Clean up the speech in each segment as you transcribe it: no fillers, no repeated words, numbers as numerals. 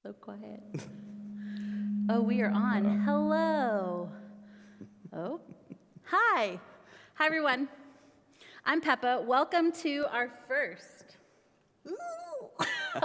So quiet. Oh, we are on. Hello. Oh, hi. Hi, everyone. I'm Pepa. Welcome to our first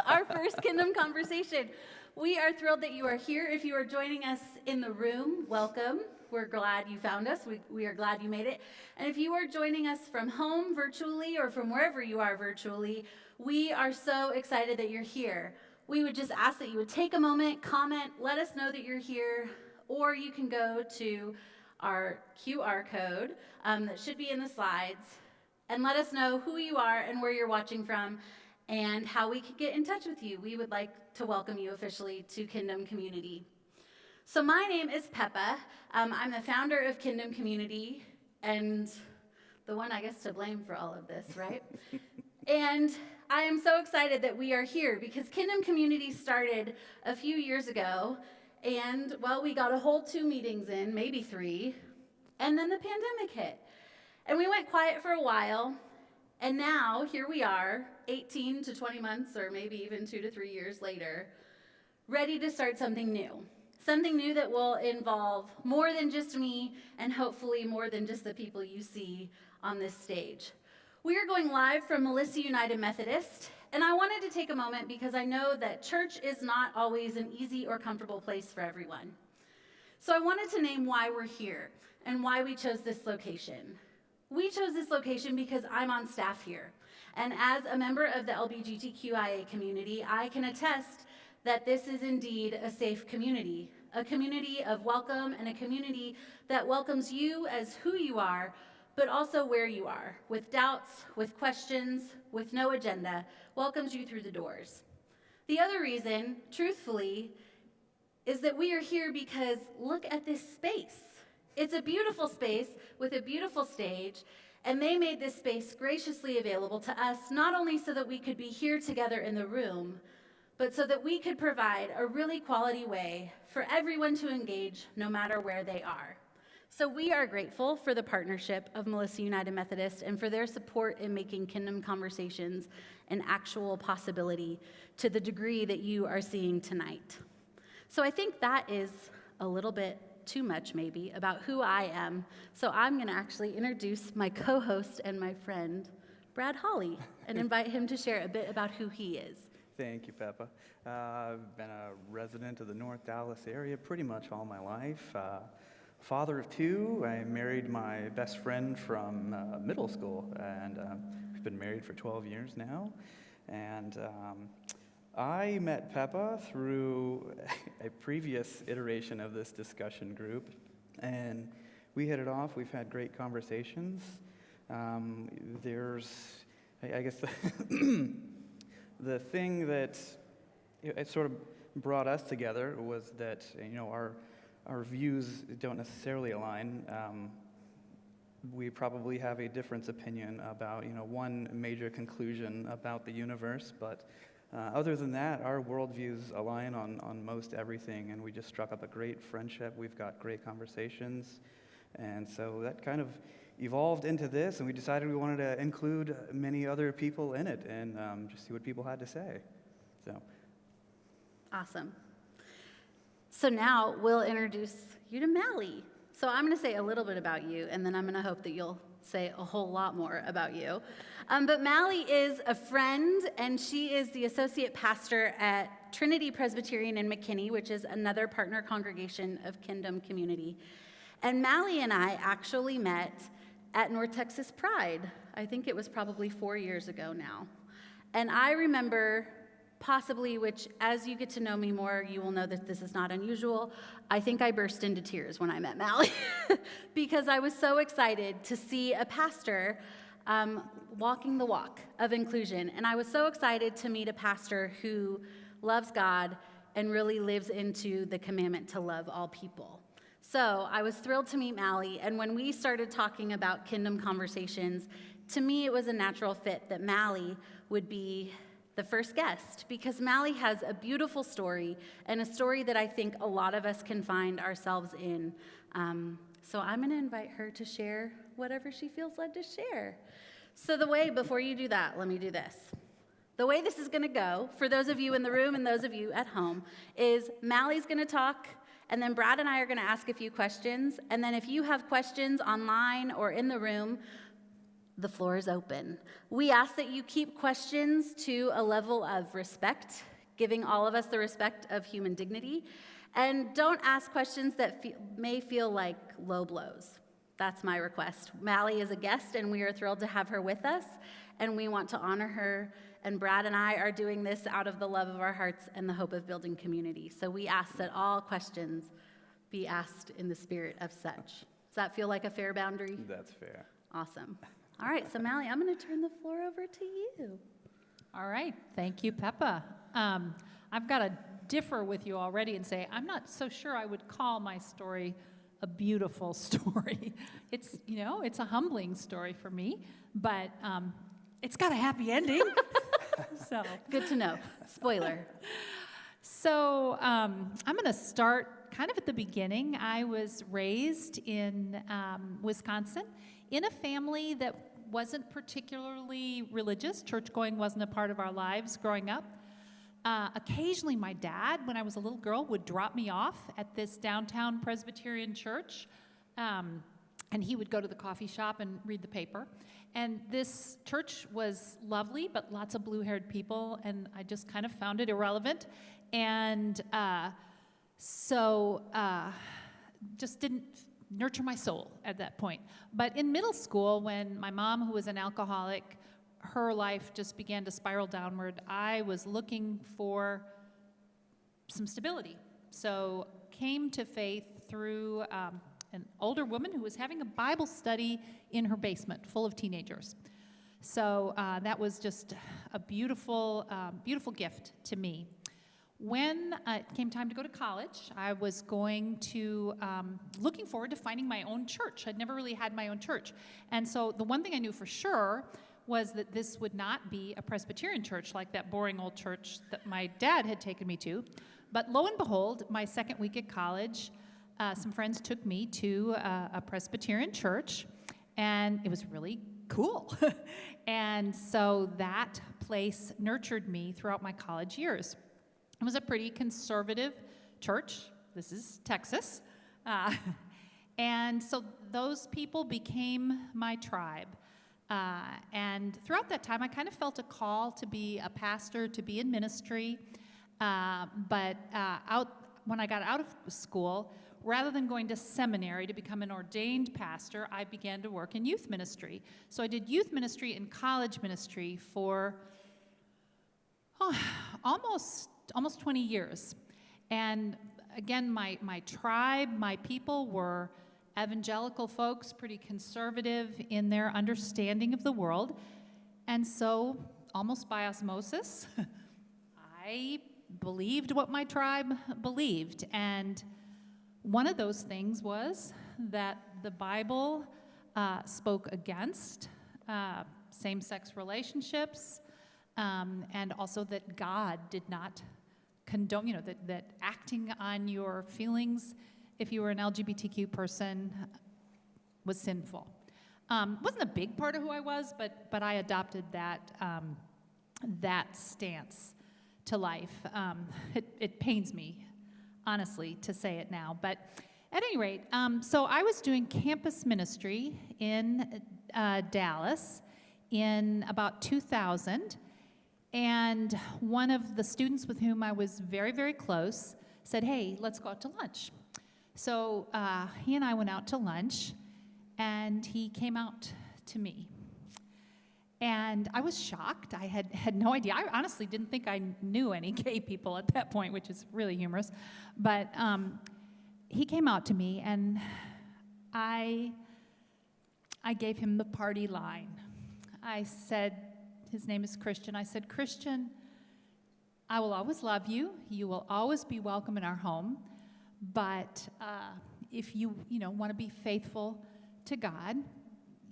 our first Kingdom Conversation. We are thrilled that you are here. If you are joining us in the room, welcome. We're glad you found us. We are glad you made it. And if you are joining us from home virtually or from wherever you are virtually, we are so excited that you're here. We would just ask that you would take a moment, comment, let us know that you're here, or you can go to our QR code that should be in the slides and let us know who you are and where you're watching from and how we can get in touch with you. We would like to welcome you officially to Kingdom Community. So my name is Pepa. I'm the founder of Kingdom Community and the one, I guess, to blame for all of this, right? And I am so excited that we are here because Kingdom Community started a few years ago. And, well, we got a whole 2 meetings in, maybe 3, and then the pandemic hit. And we went quiet for a while, and now here we are, 18 to 20 months, or maybe even 2 to 3 years later, ready to start something new. Something new that will involve more than just me, and hopefully more than just the people you see on this stage. We are going live from Melissa United Methodist, and I wanted to take a moment because I know that church is not always an easy or comfortable place for everyone. So I wanted to name why we're here and why we chose this location. We chose this location because I'm on staff here, and as a member of the LGBTQIA community, I can attest that this is indeed a safe community, a community of welcome and a community that welcomes you as who you are, but also where you are, with doubts, with questions, with no agenda, welcomes you through the doors. The other reason, truthfully, is that we are here because look at this space. It's a beautiful space with a beautiful stage, and they made this space graciously available to us, not only so that we could be here together in the room, but so that we could provide a really quality way for everyone to engage no matter where they are. So we are grateful for the partnership of Melissa United Methodist and for their support in making Kingdom Conversations an actual possibility to the degree that you are seeing tonight. So I think that is a little bit too much maybe about who I am. So I'm going to actually introduce my co-host and my friend, Brad Hawley, and invite him to share a bit about who he is. Thank you, Pepa. I've been a resident of the North Dallas area pretty much all my life. Father of 2, I married my best friend from middle school, and we've been married for 12 years now. And I met Pepa through a previous iteration of this discussion group, and we hit it off. We've had great conversations. I guess, the thing that it sort of brought us together was that, our views don't necessarily align. We probably have a different opinion about, one major conclusion about the universe, but other than that, our worldviews align on most everything, and we just struck up a great friendship. We've got great conversations, and so that kind of evolved into this, and we decided we wanted to include many other people in it and just see what people had to say. So, Awesome. So now we'll introduce you to Mally. So I'm going to say a little bit about you, and then I'm going to hope that you'll say a whole lot more about you. But Mally is a friend, and she is the associate pastor at Trinity Presbyterian in McKinney, which is another partner congregation of Kingdom Community. And Mally and I actually met at North Texas Pride. I think it was probably 4 years ago now. And I remember possibly, which as you get to know me more, you will know that this is not unusual, I think I burst into tears when I met Mally because I was so excited to see a pastor walking the walk of inclusion. And I was so excited to meet a pastor who loves God and really lives into the commandment to love all people. So I was thrilled to meet Mally, and when we started talking about Kingdom Conversations, to me it was a natural fit that Mally would be the first guest, because Mally has a beautiful story, and a story that I think a lot of us can find ourselves in. So I'm going to invite her to share whatever she feels led to share. So before you do that, let me do this. The way this is going to go, for those of you in the room and those of you at home, is Mally's going to talk, and then Brad and I are going to ask a few questions. And then if you have questions online or in the room, the floor is open. We ask that you keep questions to a level of respect, giving all of us the respect of human dignity. And don't ask questions that may feel like low blows. That's my request. Mally is a guest, and we are thrilled to have her with us, and we want to honor her. And Brad and I are doing this out of the love of our hearts and the hope of building community. So we ask that all questions be asked in the spirit of such. Does that feel like a fair boundary? That's fair. Awesome. All right, so Mally, I'm going to turn the floor over to you. All right, thank you, Pepa. I've got to differ with you already and say I'm not so sure I would call my story a beautiful story. It's, it's a humbling story for me, but it's got a happy ending. So good to know. Spoiler. So I'm going to start kind of at the beginning. I was raised in Wisconsin in a family that wasn't particularly religious. Church-going wasn't a part of our lives growing up. Occasionally, my dad, when I was a little girl, would drop me off at this downtown Presbyterian church, and he would go to the coffee shop and read the paper. And this church was lovely, but lots of blue-haired people, and I just kind of found it irrelevant. And so just didn't nurture my soul at that point. But in middle school, when my mom, who was an alcoholic, her life just began to spiral downward, I was looking for some stability. So came to faith through an older woman who was having a Bible study in her basement full of teenagers. So that was just a beautiful, beautiful gift to me. When it came time to go to college, I was looking forward to finding my own church. I'd never really had my own church. And so the one thing I knew for sure was that this would not be a Presbyterian church like that boring old church that my dad had taken me to. But lo and behold, my second week at college, some friends took me to a Presbyterian church, and it was really cool. And so that place nurtured me throughout my college years. It was a pretty conservative church. This is Texas. And so those people became my tribe. And throughout that time, I kind of felt a call to be a pastor, to be in ministry. But when I got out of school, rather than going to seminary to become an ordained pastor, I began to work in youth ministry. So I did youth ministry and college ministry for almost 20 years. And again, my tribe, my people were evangelical folks, pretty conservative in their understanding of the world. And so, almost by osmosis, I believed what my tribe believed. And one of those things was that the Bible spoke against same-sex relationships, and also that God did not condone, that acting on your feelings if you were an LGBTQ person was sinful. Wasn't a big part of who I was, but I adopted that stance to life. It pains me, honestly, to say it now. But at any rate, so I was doing campus ministry in Dallas in about 2000, and one of the students with whom I was very, very close said, "Hey, let's go out to lunch." So he and I went out to lunch, and he came out to me. And I was shocked. I had no idea. I honestly didn't think I knew any gay people at that point, which is really humorous. But he came out to me, and I gave him the party line. I said, his name is Christian. I said, "Christian, I will always love you. You will always be welcome in our home. But if you want to be faithful to God,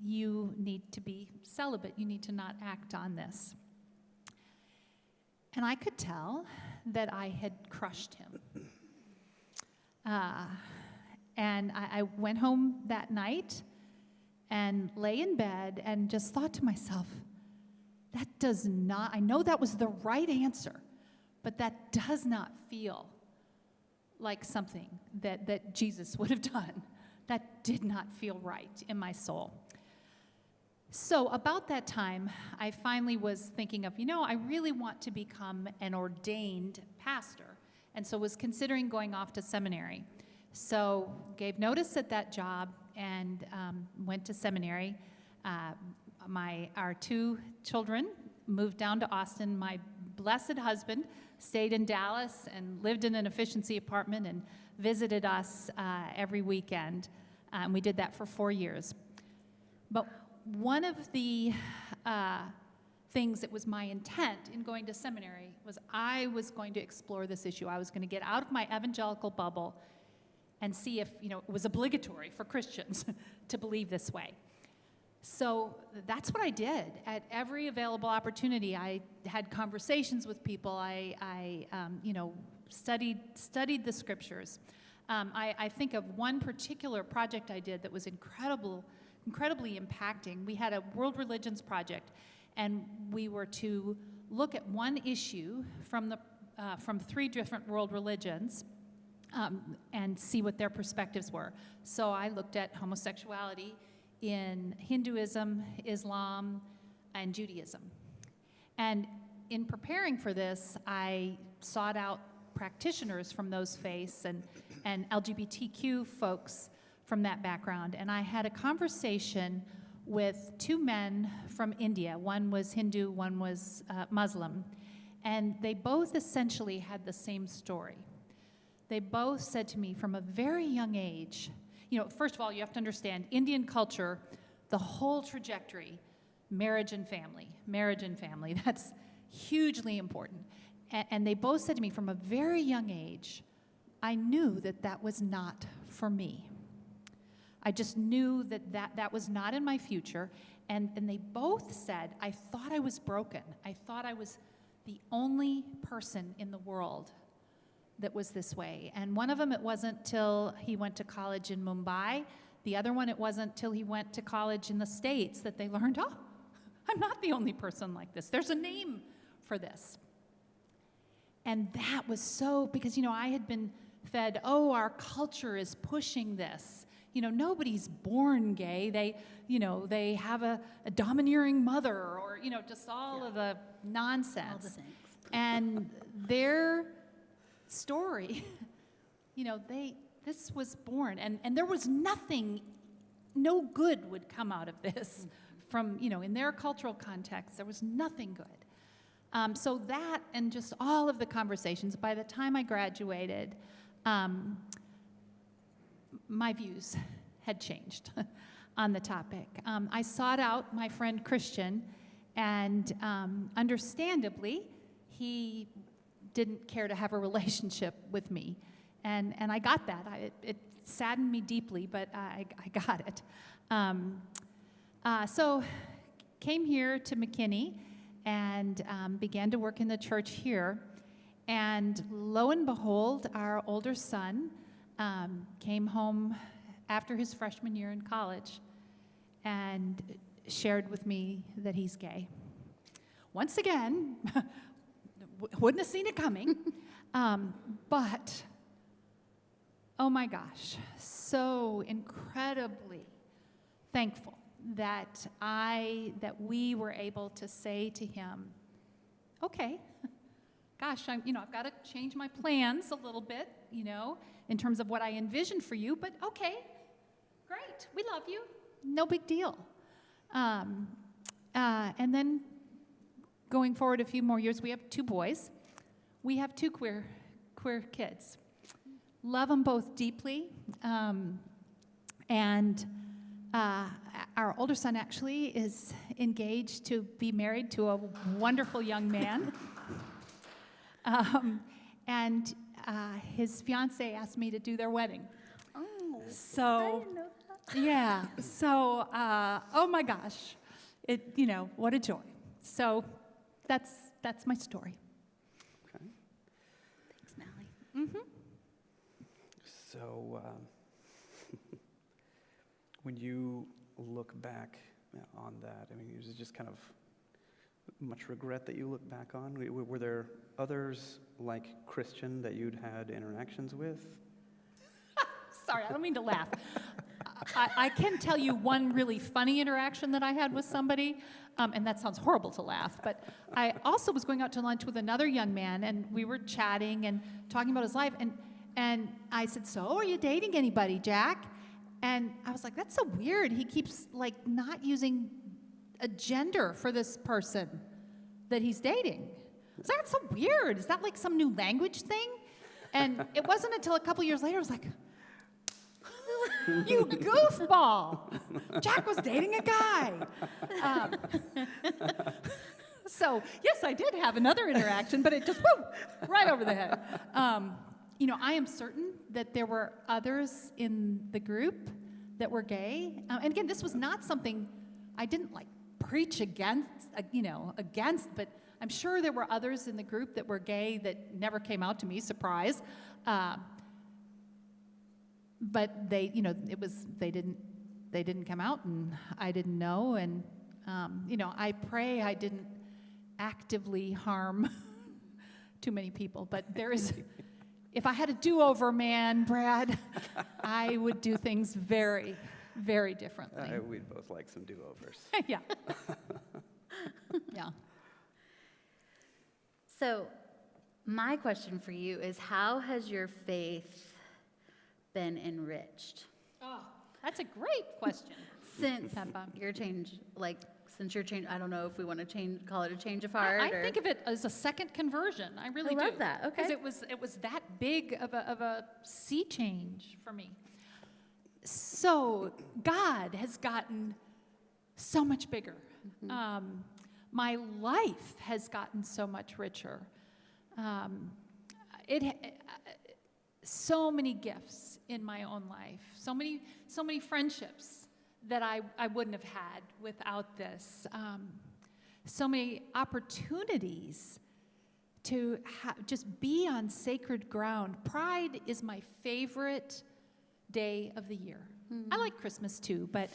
you need to be celibate. You need to not act on this." And I could tell that I had crushed him. And I went home that night and lay in bed and just thought to myself, that does not, I know that was the right answer, but that does not feel like something that Jesus would have done. That did not feel right in my soul. So about that time, I finally was thinking of, I really want to become an ordained pastor, and so was considering going off to seminary. So gave notice at that job and went to seminary. Our 2 children moved down to Austin. My blessed husband stayed in Dallas and lived in an efficiency apartment and visited us every weekend. And we did that for 4 years. But one of the things that was my intent in going to seminary was I was going to explore this issue. I was going to get out of my evangelical bubble and see if, it was obligatory for Christians to believe this way. So that's what I did. At every available opportunity, I had conversations with people. I studied the scriptures. I think of one particular project I did that was incredibly impacting. We had a world religions project, and we were to look at one issue from 3 different world religions and see what their perspectives were. So I looked at homosexuality in Hinduism, Islam, and Judaism. And in preparing for this, I sought out practitioners from those faiths and LGBTQ folks from that background. And I had a conversation with 2 men from India. One was Hindu, one was Muslim. And they both essentially had the same story. They both said to me from a very young age, first of all, you have to understand, Indian culture, the whole trajectory, marriage and family, that's hugely important. And they both said to me from a very young age, I knew that was not for me. I just knew that was not in my future. And they both said, I thought I was broken. I thought I was the only person in the world that was this way. And one of them, it wasn't till he went to college in Mumbai. The other one, it wasn't till he went to college in the States that they learned, I'm not the only person like this. There's a name for this. And that was so, because, I had been fed, our culture is pushing this. Nobody's born gay. They have a domineering mother or, just all of the nonsense. All the things. And their story, this was born. And there was nothing, no good would come out of this from, in their cultural context, there was nothing good. So that and just all of the conversations, by the time I graduated, my views had changed on the topic. I sought out my friend Christian, and understandably, he didn't care to have a relationship with me. And I got that. It saddened me deeply, but I got it. So came here to McKinney and began to work in the church here. And lo and behold, our older son came home after his freshman year in college and shared with me that he's gay. Once again, wouldn't have seen it coming, but oh my gosh, so incredibly thankful that we were able to say to him, okay, gosh, I've got to change my plans a little bit, in terms of what I envisioned for you, but okay, great, we love you, no big deal. And then going forward a few more years, we have 2 boys. We have 2 queer kids. Love them both deeply. And our older son actually is engaged to be married to a wonderful young man. And his fiance asked me to do their wedding. Oh, so, I didn't know that. Yeah. So, oh my gosh, what a joy. So, that's my story. Okay. Thanks, Mallie. Mm-hmm. So, when you look back on that, it was just kind of much regret that you look back on? Were there others like Christian that you'd had interactions with? Sorry, I don't mean to laugh. I can tell you one really funny interaction that I had with somebody, and that sounds horrible to laugh, but I also was going out to lunch with another young man, and we were chatting and talking about his life, and I said, "So, are you dating anybody, Jack?" And I was like, "That's so weird. He keeps, like, not using a gender for this person that he's dating. Is that so weird? Is that like some new language thing?" And it wasn't until a couple years later I was like, "You goofball! Jack was dating a guy." So yes, I did have another interaction, but it just right over the head. I am certain that there were others in the group that were gay, and again, this was not something I didn't like preach against, but I'm sure there were others in the group that were gay that never came out to me. Surprise. But they didn't come out, and I didn't know, and I pray I didn't actively harm too many people. But if I had a do-over, man, Brad, I would do things very, very differently. We'd both like some do-overs. Yeah. Yeah. So, my question for you is, how has your faith been enriched Oh, that's a great question. since Pepa. your change? Since your change, I don't know if we want to call it a change of heart. I think of it as a second conversion. I really I do. love that. Okay. Because it was that big of a sea change for me. So God has gotten so much bigger. My life has gotten so much richer. So many gifts in my own life. So many friendships that I wouldn't have had without this. So many opportunities to just be on sacred ground. Pride is my favorite day of the year. I like Christmas too, but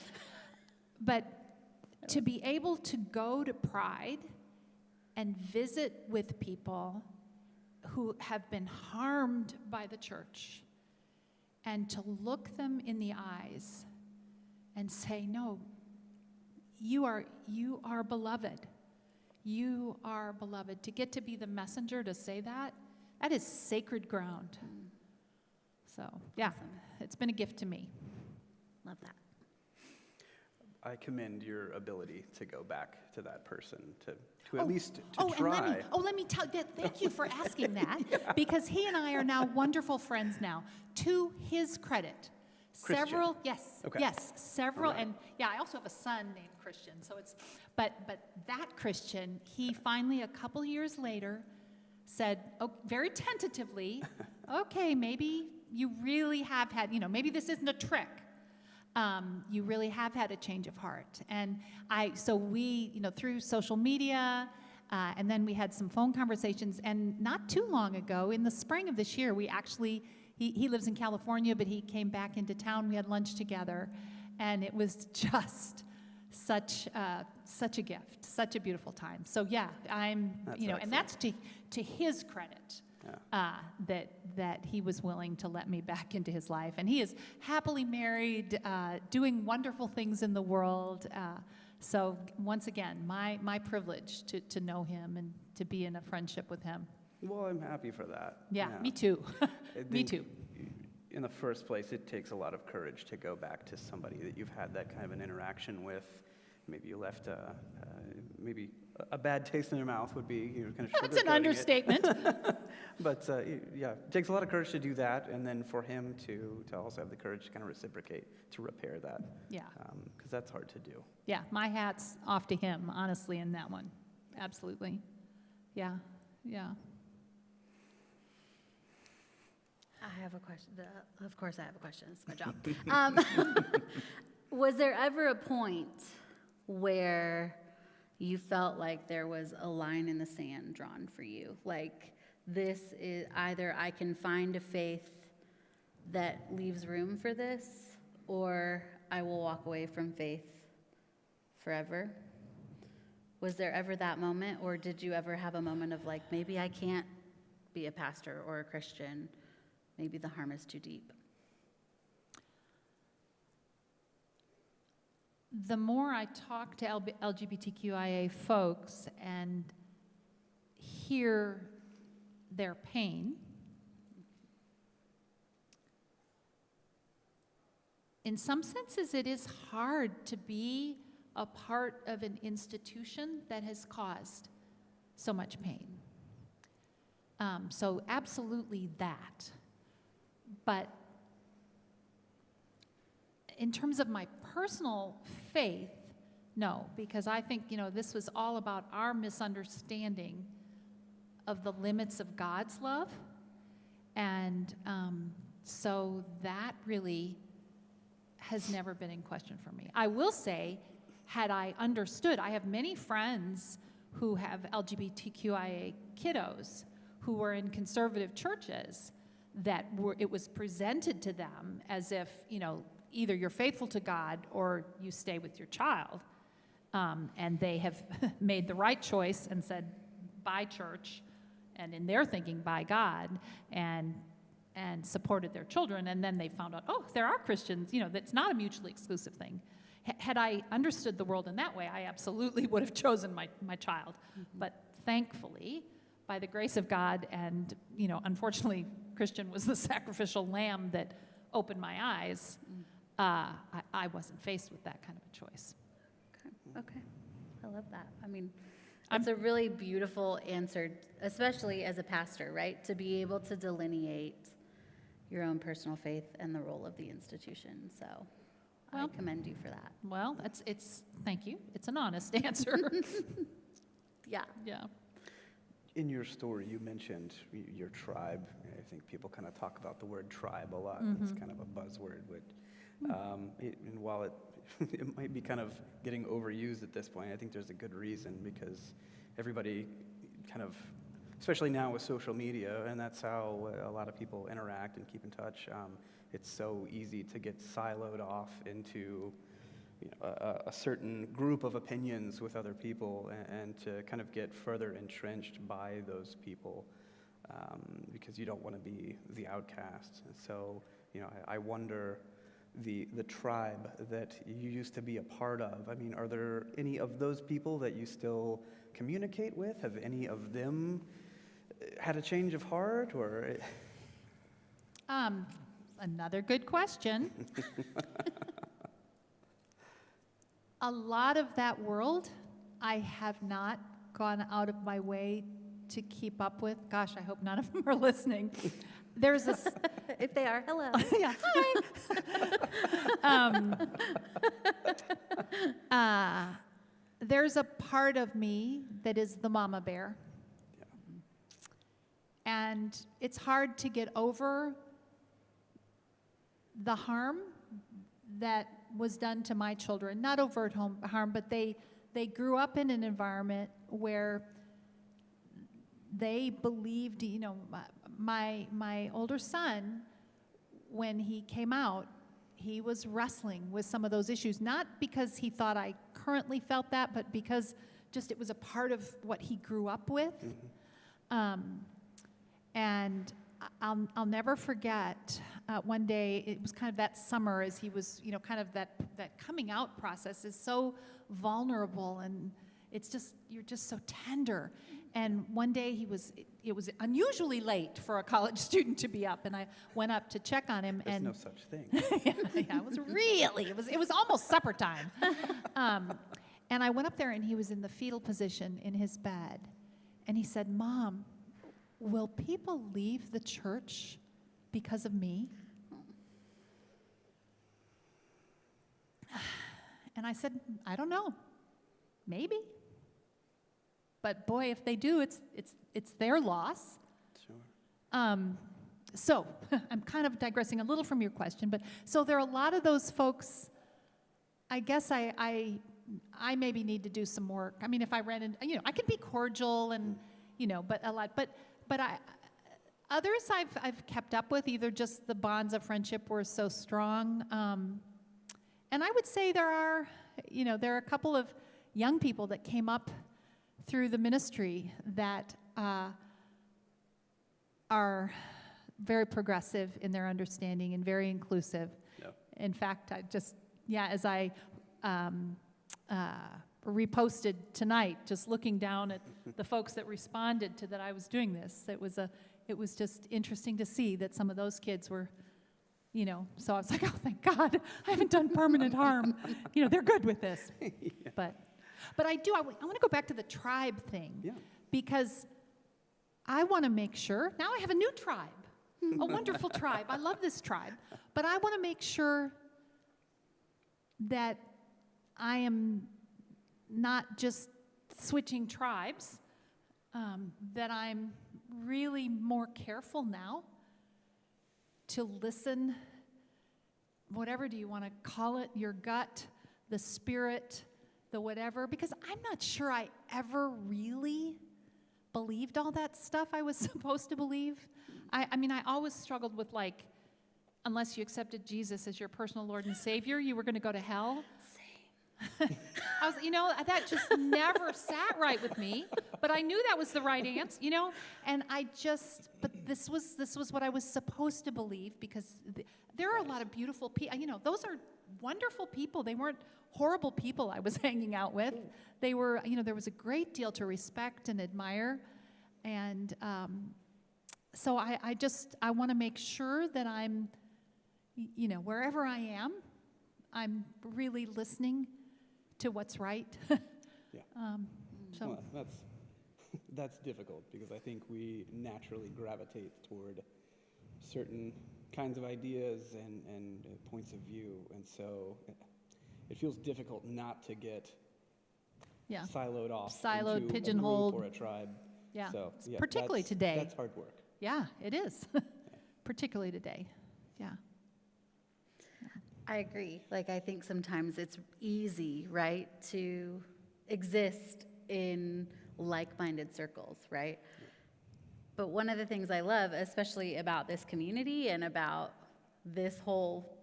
to be able to go to Pride and visit with people who have been harmed by the church, and to look them in the eyes and say, "No, you are beloved. You are beloved." To get to be the messenger to say that is sacred ground. So, yeah, Awesome. It's been a gift to me. Love that. I commend your ability to go back to that person, to at least to And try. let me tell you, thank you for asking that, because he and I are now wonderful friends now. To his credit, Christian. several, Okay. several, All right. and yeah, I also have a son named Christian, so but that Christian, he finally, a couple years later, said, very tentatively, "Okay, maybe you really have had, maybe this isn't a trick. You really have had a change of heart." And so we, through social media, and then we had some phone conversations, and not too long ago, in the spring of this year, we actually, he lives in California, but he came back into town. We had lunch together, and it was just such a gift, such a beautiful time. So yeah, That's and that's to his credit. That he was willing to let me back into his life. And he is happily married, doing wonderful things in the world. So once again, my privilege to know him and to be in a friendship with him. Well, I'm happy for that. Yeah, me too. I Me think too. In the first place, it takes a lot of courage to go back to somebody that you've had that kind of an interaction with. Maybe you left maybe a bad taste in their mouth would be kind of That's an sugarcoating it. understatement. But yeah, it takes a lot of courage to do that, and then for him to also have the courage to kind of reciprocate, to repair that. Yeah. Because that's hard to do. Yeah, my hat's off to him, honestly, in that one. Absolutely. Yeah. I have a question. Of course I have a question. It's my job. Was there ever a point where you felt like there was a line in the sand drawn for you? Like, this is either I can find a faith that leaves room for this, or I will walk away from faith forever? Was there ever that moment, or did you ever have a moment of like, maybe I can't be a pastor or a Christian? Maybe the harm is too deep. The more I talk to LGBTQIA folks and hear their pain, in some senses it is hard to be a part of an institution that has caused so much pain. So absolutely that. But in terms of my personal faith, no, because I think, this was all about our misunderstanding of the limits of God's love. And so that really has never been in question for me. I will say, had I understood, I have many friends who have LGBTQIA kiddos who were in conservative churches it was presented to them as if, either you're faithful to God or you stay with your child. And they have made the right choice and said, by church, and in their thinking, by God, and supported their children. And then they found out, oh, there are Christians, that's not a mutually exclusive thing. Had I understood the world in that way, I absolutely would have chosen my child. Mm-hmm. But thankfully, by the grace of God, and, unfortunately, Christian was the sacrificial lamb that opened my eyes, I wasn't faced with that kind of a choice. Okay. I love that. I mean, it's a really beautiful answer, especially as a pastor, right? To be able to delineate your own personal faith and the role of the institution. So I commend you for that. Well, thank you. It's an honest answer. Yeah. Yeah. In your story, you mentioned your tribe. I think people kind of talk about the word tribe a lot. Mm-hmm. It's kind of a buzzword. And while it might be kind of getting overused at this point, I think there's a good reason, because everybody kind of, especially now with social media, and that's how a lot of people interact and keep in touch, it's so easy to get siloed off into a certain group of opinions with other people, and to kind of get further entrenched by those people, because you don't want to be the outcast. And so, I wonder, the tribe that you used to be a part of, I mean, are there any of those people that you still communicate with? Have any of them had a change of heart, or? Another good question. A lot of that world, I have not gone out of my way to keep up with. Gosh, I hope none of them are listening. There's this. If they are, hello. Yeah, hi. There's a part of me that is the mama bear. Yeah. And it's hard to get over the harm that was done to my children. Not overt harm, but they grew up in an environment where they believed, my older son, when he came out, he was wrestling with some of those issues, not because he thought I currently felt that, but because just it was a part of what he grew up with. Mm-hmm. And I'll never forget one day, it was kind of that summer, as he was, kind of that coming out process is so vulnerable, and you're just so tender. And one day it was unusually late for a college student to be up, and I went up to check on him. There's no such thing. It was almost supper time. And I went up there, and he was in the fetal position in his bed, and he said, "Mom, will people leave the church because of me?" And I said, "I don't know. Maybe. But boy, if they do, it's their loss." Sure. So I'm kind of digressing a little from your question, but so there are a lot of those folks. I guess I maybe need to do some work. I mean, if I ran into, I can be cordial and, but a lot, but others I've kept up with, either just the bonds of friendship were so strong. And I would say there are a couple of young people that came up through the ministry that are very progressive in their understanding and very inclusive. Yep. In fact, as I reposted tonight, just looking down at the folks that responded to that I was doing this, it was just interesting to see that some of those kids were, so I was like, oh, thank God, I haven't done permanent harm. They're good with this. Yeah. But I want to go back to the tribe thing. Yeah. Because I want to make sure, now I have a new tribe, a wonderful tribe. I love this tribe. But I want to make sure that I am not just switching tribes, that I'm really more careful now to listen, whatever do you want to call it, your gut, the spirit, the whatever, because I'm not sure I ever really believed all that stuff I was supposed to believe. I mean, I always struggled with, like, unless you accepted Jesus as your personal Lord and Savior, you were going to go to hell. Same. That just never sat right with me, but I knew that was the right answer, and but this was what I was supposed to believe, because there are a lot of beautiful people, those are wonderful people. They weren't horrible people I was hanging out with. They were, there was a great deal to respect and admire, and so I want to make sure that I'm, wherever I am, I'm really listening to what's right. Yeah. So Well, that's difficult, because I think we naturally gravitate toward certain kinds of ideas and points of view, and so it feels difficult not to get siloed off, into pigeonholed, a group or a tribe. Yeah, So, particularly today. That's hard work. Yeah, it is. Particularly today. Yeah. I agree. Like, I think sometimes it's easy, right, to exist in like-minded circles, right? But one of the things I love, especially about this community and about this whole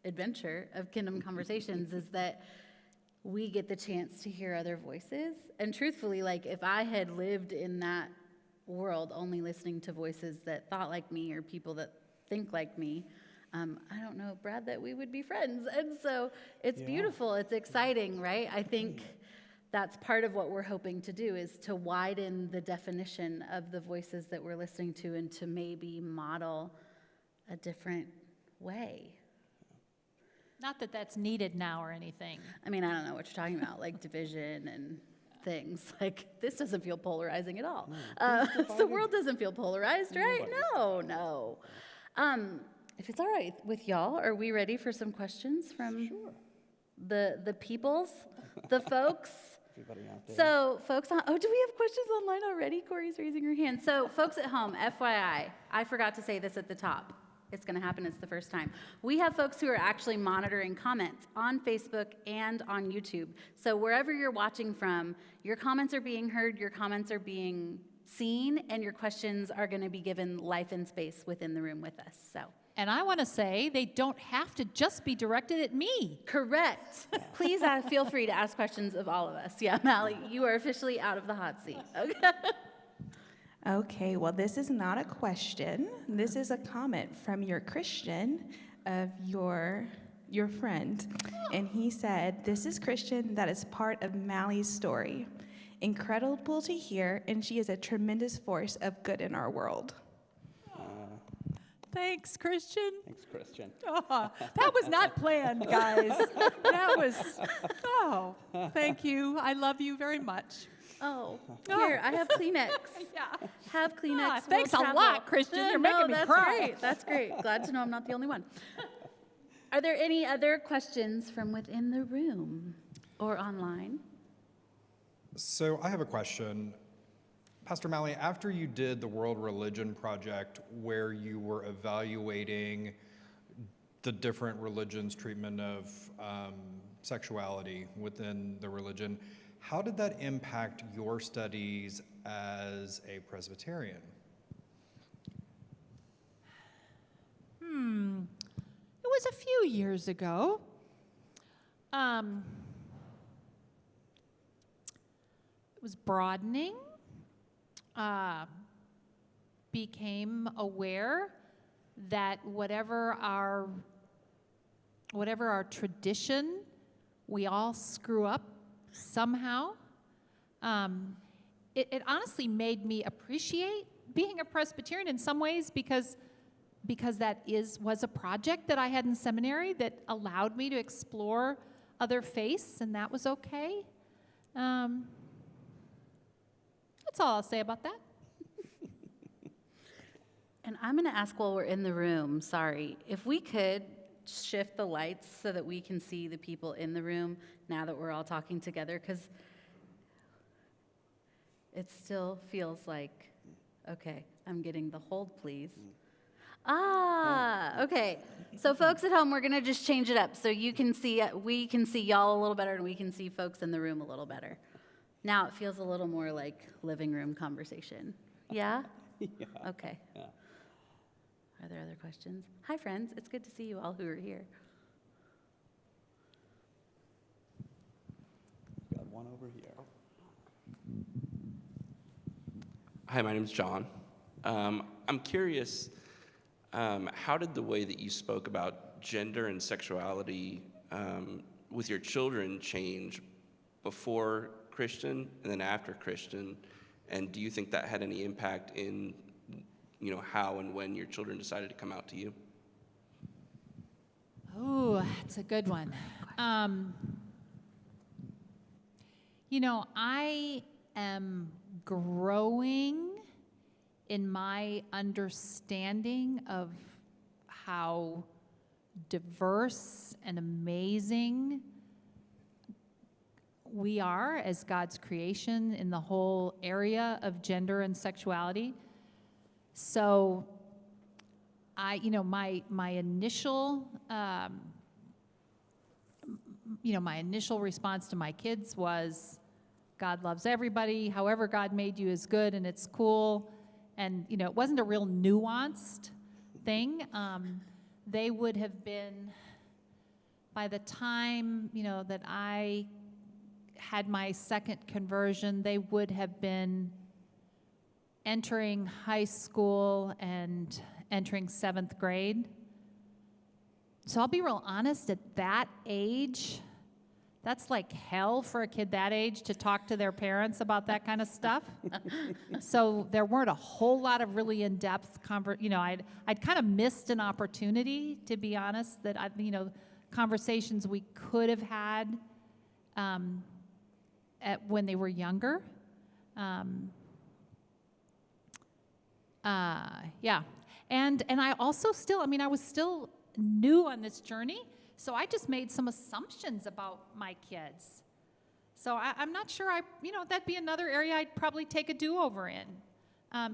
adventure of Kingdom Conversations, is that we get the chance to hear other voices. And truthfully, like, if I had lived in that world only listening to voices that thought like me or people that think like me, I don't know, Brad, that we would be friends. And so it's beautiful. It's exciting, right? I think that's part of what we're hoping to do, is to widen the definition of the voices that we're listening to and to maybe model a different way. Not that that's needed now or anything. I mean, I don't know what you're talking about, like division and things. Like, this doesn't feel polarizing at all. The world doesn't feel polarized, right? No. If it's all right with y'all, are we ready for some questions from the peoples, the folks? Everybody out there. So, folks do we have questions online already? Corey's raising her hand. So, folks at home, FYI, I forgot to say this at the top. It's going to happen. It's the first time. We have folks who are actually monitoring comments on Facebook and on YouTube. So wherever you're watching from, your comments are being heard, your comments are being seen, and your questions are going to be given life and space within the room with us. So. And I want to say they don't have to just be directed at me. Correct. Please feel free to ask questions of all of us. Yeah, Mally, you are officially out of the hot seat. Okay. Okay, well, this is not a question. This is a comment from your Christian of your friend. And he said, "This is Christian that is part of Mally's story. Incredible to hear, and she is a tremendous force of good in our world." Thanks, Christian. Thanks, Christian. Oh, that was not planned, guys. That was, thank you. I love you very much. Oh, here, I have Kleenex. Yeah. Have Kleenex. Thanks a travel. lot, Christian. You're making me that's cry. Great. That's great. Glad to know I'm not the only one. Are there any other questions from within the room or online? So I have a question. Pastor Mally, after you did the World Religion Project, where you were evaluating the different religions' treatment of sexuality within the religion, how did that impact your studies as a Presbyterian? It was a few years ago. was broadening. Became aware that whatever our tradition, we all screw up somehow. It honestly made me appreciate being a Presbyterian in some ways because that was a project that I had in seminary that allowed me to explore other faiths, and that was okay. That's all I'll say about that. And I'm going to ask while we're in the room, sorry, if we could shift the lights so that we can see the people in the room now that we're all talking together, because it still feels like, okay, I'm getting the hold, please. Okay. So folks at home, we're going to just change it up so you can see, we can see y'all a little better and we can see folks in the room a little better. Now it feels a little more like living room conversation. Yeah? Yeah. Okay. Yeah. Are there other questions? Hi, friends. It's good to see you all who are here. Got one over here. Hi, my name's John. I'm curious, how did the way that you spoke about gender and sexuality with your children change before Christian and then after Christian? And do you think that had any impact in, how and when your children decided to come out to you? Oh, that's a good one. I am growing in my understanding of how diverse and amazing we are as God's creation in the whole area of gender and sexuality. So my initial my initial response to my kids was, God loves everybody. However God made you is good and it's cool. And, it wasn't a real nuanced thing. They would have been, by the time, that I had my second conversion, they would have been entering high school and entering 7th grade. So I'll be real honest, at that age, that's like hell for a kid that age to talk to their parents about that kind of stuff. So there weren't a whole lot of really in-depth I'd kind of missed an opportunity, to be honest, that conversations we could have had when they were younger. Yeah. And I also still, I was still new on this journey, so I just made some assumptions about my kids. So I'm not sure that'd be another area I'd probably take a do-over in,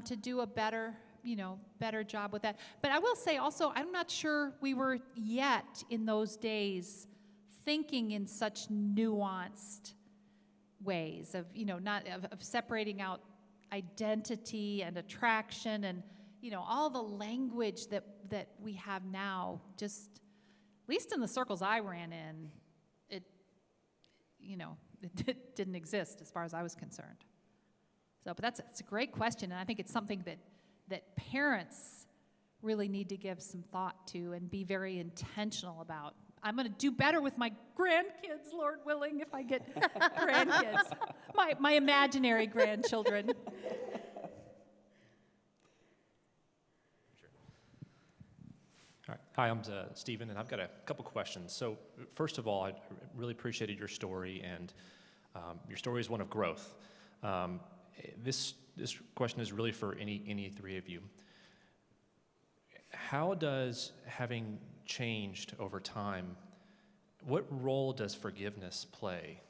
to do a better job with that. But I will say also, I'm not sure we were yet in those days thinking in such nuanced ways of, of separating out identity and attraction and, all the language that we have now. Just, at least in the circles I ran in, it didn't exist as far as I was concerned. So, but it's a great question, and I think it's something that parents really need to give some thought to and be very intentional about. I'm going to do better with my grandkids, Lord willing, if I get grandkids. My imaginary grandchildren. All right. Hi, I'm Stephen, and I've got a couple questions. So first of all, I really appreciated your story, and your story is one of growth. This question is really for any three of you. How does having changed over time, what role does forgiveness play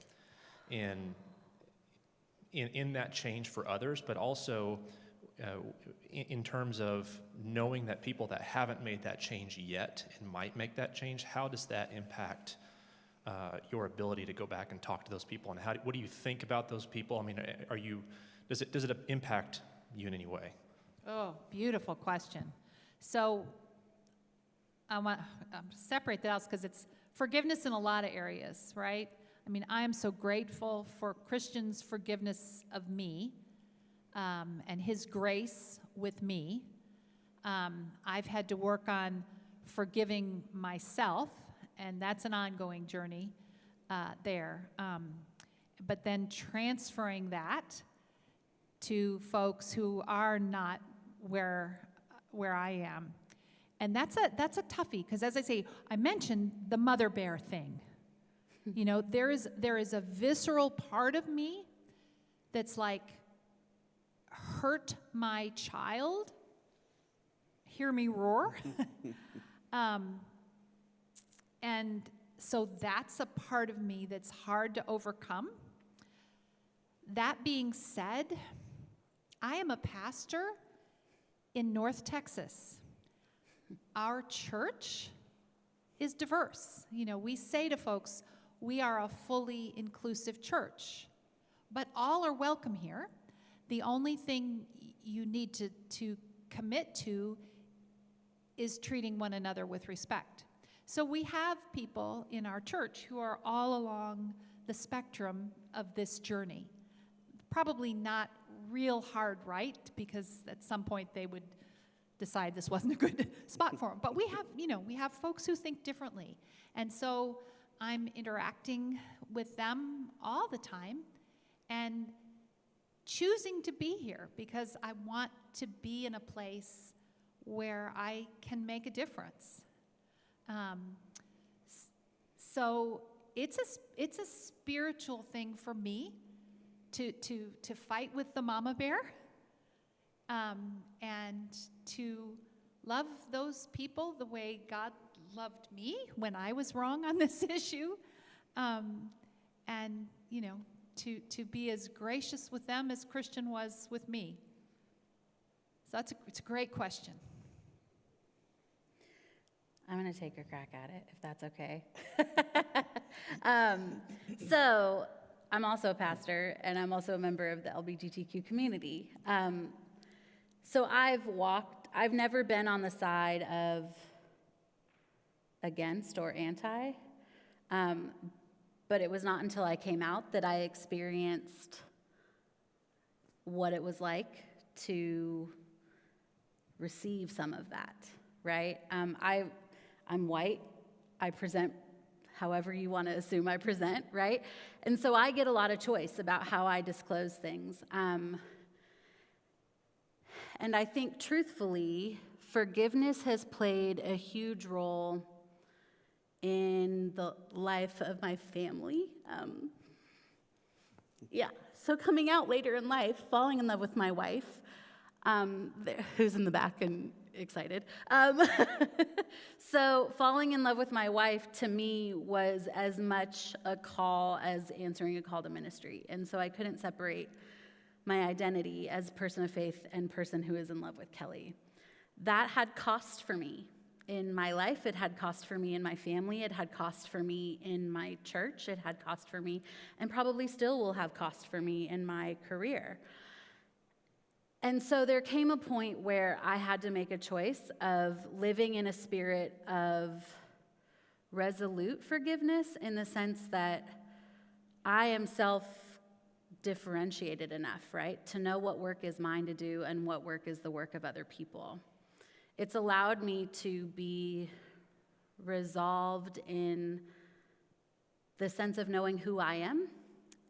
in that change for others, but also in terms of knowing that people that haven't made that change yet and might make that change, how does that impact your ability to go back and talk to those people, and what do you think about those people? Does it impact you in any way? Oh, beautiful question. So I want to separate that out because it's forgiveness in a lot of areas, right? I mean, I am so grateful for Christian's forgiveness of me and his grace with me. I've had to work on forgiving myself, and that's an ongoing journey there. But then transferring that to folks who are not where I am. And that's a toughie, because as I say, I mentioned the mother bear thing. You know, there is a visceral part of me that's like, hurt my child, hear me roar. And so that's a part of me that's hard to overcome. That being said, I am a pastor in North Texas. Our church is diverse. You know, we say to folks, we are a fully inclusive church, but all are welcome here. The only thing you need to commit to is treating one another with respect. So we have people in our church who are all along the spectrum of this journey. Probably not real hard right, because at some point they would decide this wasn't a good spot for them. But we have folks who think differently. And so I'm interacting with them all the time and choosing to be here because I want to be in a place where I can make a difference. So it's a spiritual thing for me to fight with the mama bear, and to love those people the way God loved me when I was wrong on this issue, and to be as gracious with them as Christian was with me. So it's a great question. I'm going to take a crack at it, if that's okay. So I'm also a pastor, and I'm also a member of the LGBTQ community. So I've never been on the side of against or anti, but it was not until I came out that I experienced what it was like to receive some of that, right? I'm white. I present however you want to assume I present, right? And so I get a lot of choice about how I disclose things. And I think, truthfully, forgiveness has played a huge role in the life of my family. So coming out later in life, falling in love with my wife, who's in the back and excited. So falling in love with my wife, to me, was as much a call as answering a call to ministry. And so I couldn't separate my identity as person of faith and person who is in love with Kelly. That had cost for me in my life. It had cost for me in my family. It had cost for me in my church. It had cost for me, and probably still will have cost for me in my career. And so there came a point where I had to make a choice of living in a spirit of resolute forgiveness, in the sense that I am self-differentiated enough, right, to know what work is mine to do and what work is the work of other people. It's allowed me to be resolved in the sense of knowing who I am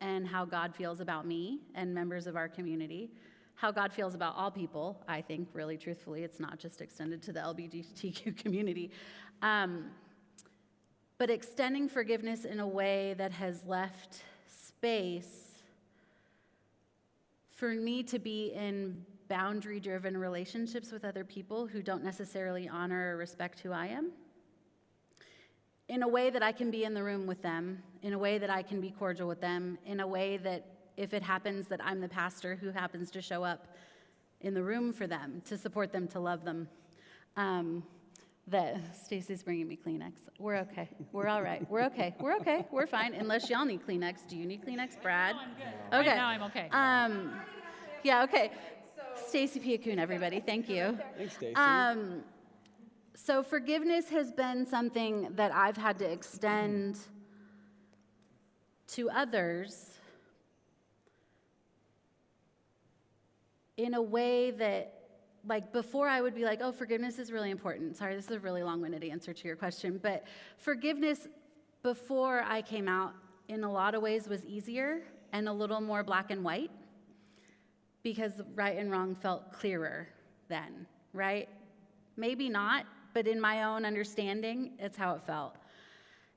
and how God feels about me and members of our community, how God feels about all people, I think, really truthfully. It's not just extended to the LGBTQ community. But extending forgiveness in a way that has left space for me to be in boundary-driven relationships with other people who don't necessarily honor or respect who I am, in a way that I can be in the room with them, in a way that I can be cordial with them, in a way that if it happens that I'm the pastor who happens to show up in the room for them, to support them, to love them. That Stacy's bringing me Kleenex. We're okay. We're all right. We're okay. We're okay. We're fine. Unless y'all need Kleenex. Do you need Kleenex, Brad? No, I'm good. Okay. Right now I'm okay. Yeah, okay. Stacy Piacoon, everybody. Thank you. Thanks, Stacy. So forgiveness has been something that I've had to extend to others in a way that, like, before I would be like, oh, forgiveness is really important. Sorry, this is a really long-winded answer to your question, but forgiveness before I came out in a lot of ways was easier and a little more black and white because right and wrong felt clearer then, right? Maybe not, but in my own understanding, it's how it felt.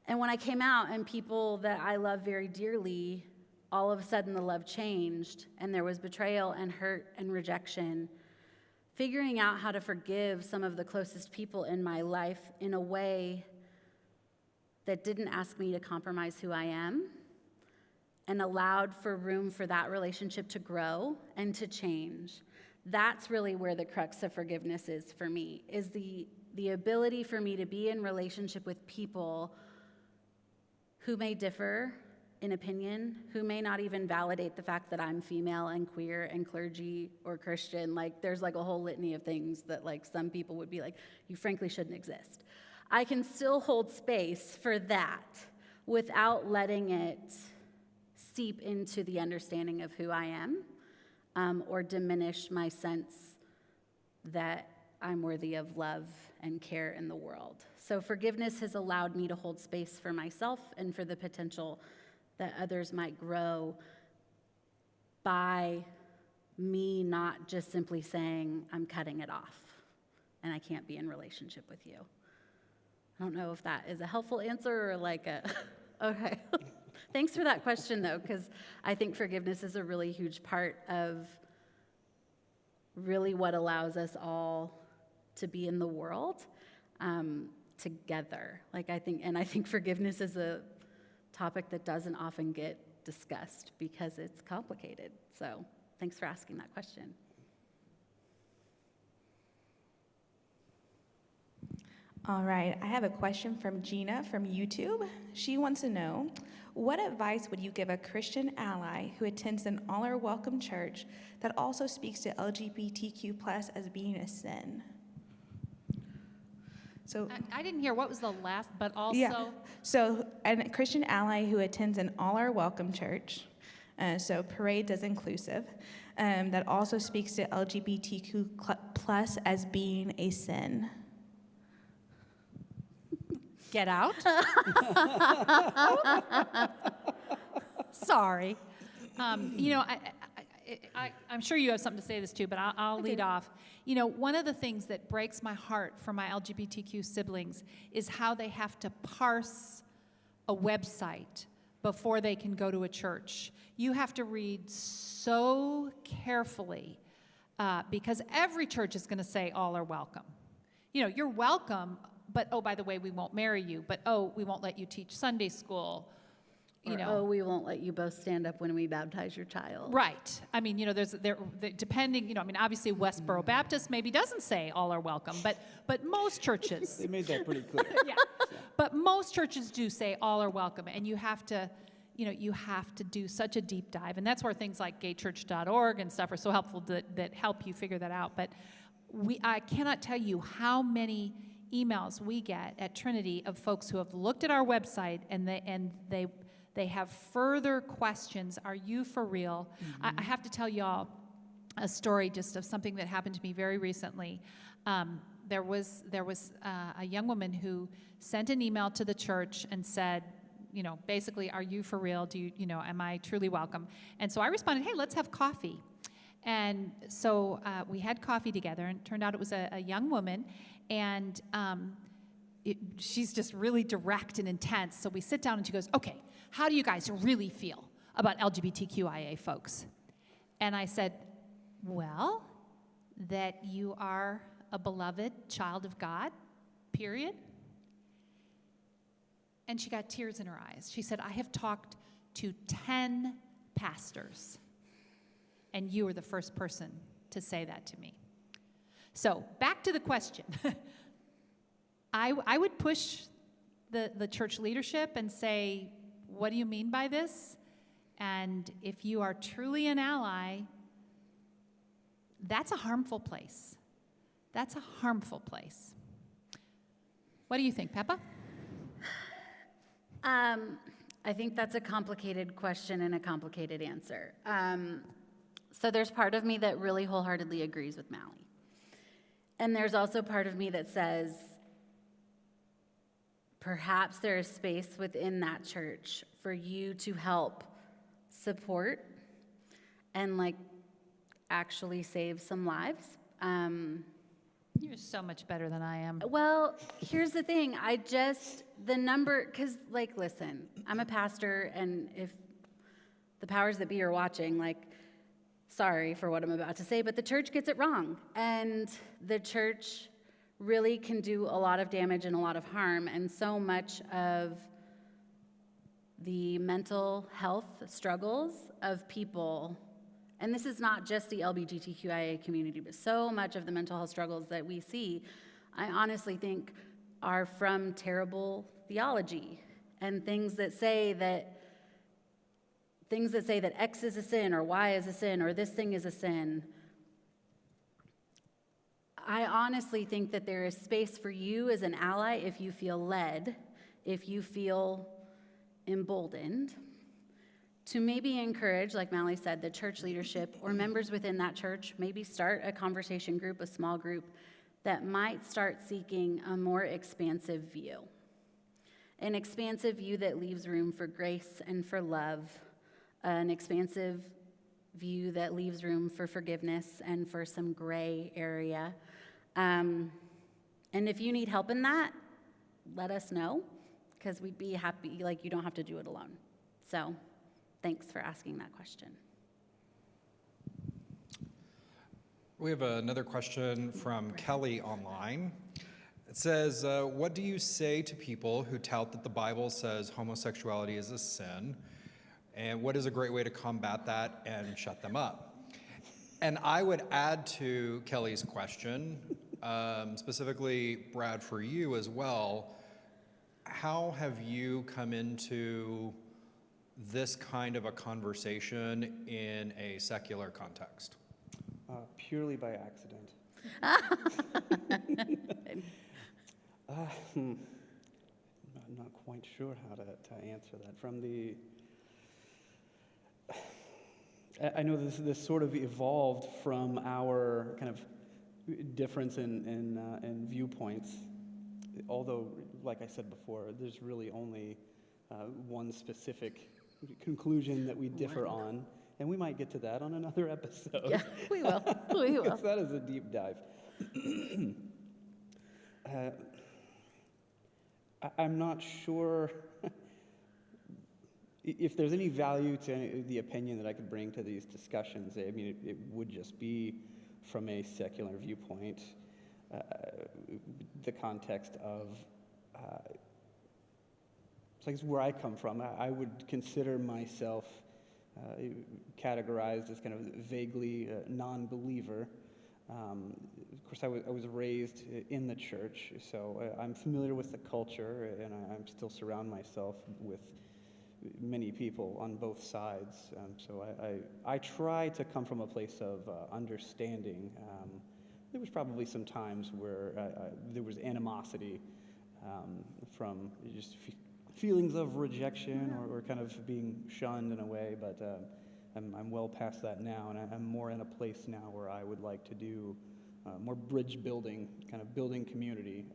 And when I came out and people that I love very dearly, all of a sudden the love changed and there was betrayal and hurt and rejection. Figuring out how to forgive some of the closest people in my life in a way that didn't ask me to compromise who I am and allowed for room for that relationship to grow and to change. That's really where the crux of forgiveness is for me, is the ability for me to be in relationship with people who may differ in opinion, who may not even validate the fact that I'm female and queer and clergy or Christian. Like, there's like a whole litany of things that like some people would be like, you frankly shouldn't exist. I can still hold space for that without letting it seep into the understanding of who I am, or diminish my sense that I'm worthy of love and care in the world. So forgiveness has allowed me to hold space for myself and for the potential that others might grow by me not just simply saying, I'm cutting it off and I can't be in relationship with you. I don't know if that is a helpful answer or like a, okay. Thanks for that question though, because I think forgiveness is a really huge part of really what allows us all to be in the world together. I think forgiveness is a topic that doesn't often get discussed because it's complicated. So thanks for asking that question. All right, I have a question from Gina from YouTube. She wants to know, what advice would you give a Christian ally who attends an all-are-welcome church that also speaks to LGBTQ+ as being a sin? So I didn't hear what was the last, but also. Yeah. So a Christian ally who attends an all-are-welcome church, so Parade does inclusive, that also speaks to LGBTQ+ as being a sin. Get out. Sorry. I'm sure you have something to say this too, but I'll lead off. You know, one of the things that breaks my heart for my LGBTQ siblings is how they have to parse a website before they can go to a church. You have to read so carefully because every church is going to say all are welcome. You know, you're welcome, but oh, by the way, we won't marry you, but oh, we won't let you teach Sunday school. Oh, we won't let you both stand up when we baptize your child. Right. I mean, you know, depending, obviously Westboro Baptist maybe doesn't say all are welcome, but most churches. They made that pretty clear. Yeah. But most churches do say all are welcome, and you have to do such a deep dive, and that's where things like gaychurch.org and stuff are so helpful that help you figure that out. But I cannot tell you how many emails we get at Trinity of folks who have looked at our website and they have further questions. Are you for real? Mm-hmm. I have to tell y'all a story just of something that happened to me very recently. There was a young woman who sent an email to the church and said, basically, are you for real? Am I truly welcome? And so I responded, hey, let's have coffee. And so we had coffee together, and it turned out it was a young woman, and she's just really direct and intense. So we sit down, and she goes, okay, how do you guys really feel about LGBTQIA folks? And I said, well, that you are a beloved child of God, period. And she got tears in her eyes. She said, I have talked to 10 pastors, and you were the first person to say that to me. So back to the question. I would push the church leadership and say, what do you mean by this? And if you are truly an ally, that's a harmful place. That's a harmful place. What do you think, Pepa? I think that's a complicated question and a complicated answer. So there's part of me that really wholeheartedly agrees with Mally. And there's also part of me that says, perhaps there is space within that church for you to help support and like actually save some lives. You're so much better than I am. Well, here's the thing. The number, because, like, listen, I'm a pastor, and if the powers that be are watching, like, sorry for what I'm about to say, but the church gets it wrong. And the church really can do a lot of damage and a lot of harm. And so much of the mental health struggles of people, and this is not just the LGBTQIA community, but so much of the mental health struggles that we see, I honestly think are from terrible theology and things that say that X is a sin or Y is a sin or this thing is a sin. I honestly think that there is space for you as an ally if you feel led, if you feel emboldened, to maybe encourage, like Mally said, the church leadership or members within that church, maybe start a conversation group, a small group, that might start seeking a more expansive view. An expansive view that leaves room for grace and for love, an expansive view that leaves room for forgiveness and for some gray area. And if you need help in that, let us know, because we'd be happy, like, you don't have to do it alone. So thanks for asking that question. We have another question from Kelly online. It says, what do you say to people who tout that the Bible says homosexuality is a sin? And what is a great way to combat that and shut them up? And I would add to Kelly's question, specifically, Brad, for you as well, how have you come into this kind of a conversation in a secular context? Purely by accident. I'm not quite sure how to answer that. I know this sort of evolved from our kind of difference in viewpoints, although, like I said before, there's really only one specific conclusion that we differ on, and we might get to that on another episode. Yeah, we will. We will. Because that is a deep dive. I'm not sure if there's any value to the opinion that I could bring to these discussions. I mean, it would just be from a secular viewpoint, the context of places where I come from. I would consider myself categorized as kind of vaguely non-believer. Of course, I was raised in the church, so I'm familiar with the culture, and I'm still surround myself with many people on both sides. So I try to come from a place of understanding. There was probably some times where there was animosity from just feelings of rejection or kind of being shunned in a way, but I'm well past that now, and I'm more in a place now where I would like to do more bridge building, kind of building community,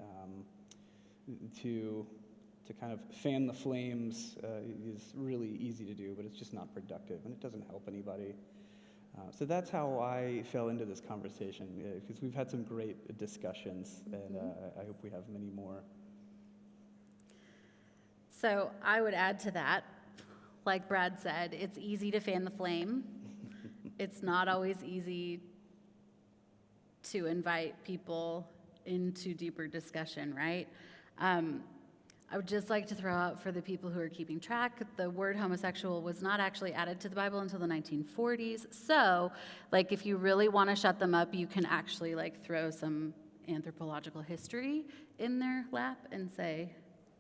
to kind of fan the flames is really easy to do, but it's just not productive, and it doesn't help anybody. So that's how I fell into this conversation, because we've had some great discussions, and I hope we have many more. So I would add to that, like Brad said, it's easy to fan the flame. It's not always easy to invite people into deeper discussion, right? I would just like to throw out for the people who are keeping track, the word homosexual was not actually added to the Bible until the 1940s. So, like, if you really want to shut them up, you can actually, like, throw some anthropological history in their lap and say,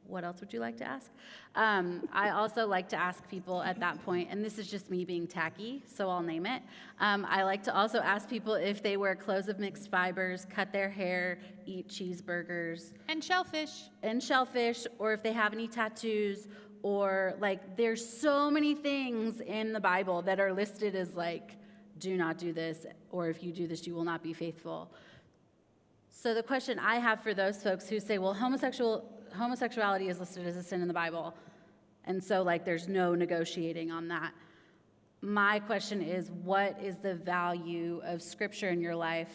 what else would you like to ask? I also like to ask people at that point, and this is just me being tacky, so I'll name it. I like to also ask people if they wear clothes of mixed fibers, cut their hair, eat cheeseburgers. And shellfish. And shellfish, or if they have any tattoos, or like there's so many things in the Bible that are listed as like, do not do this, or if you do this, you will not be faithful. So the question I have for those folks who say, well, homosexuality is listed as a sin in the Bible, and so like there's no negotiating on that. My question is, what is the value of Scripture in your life?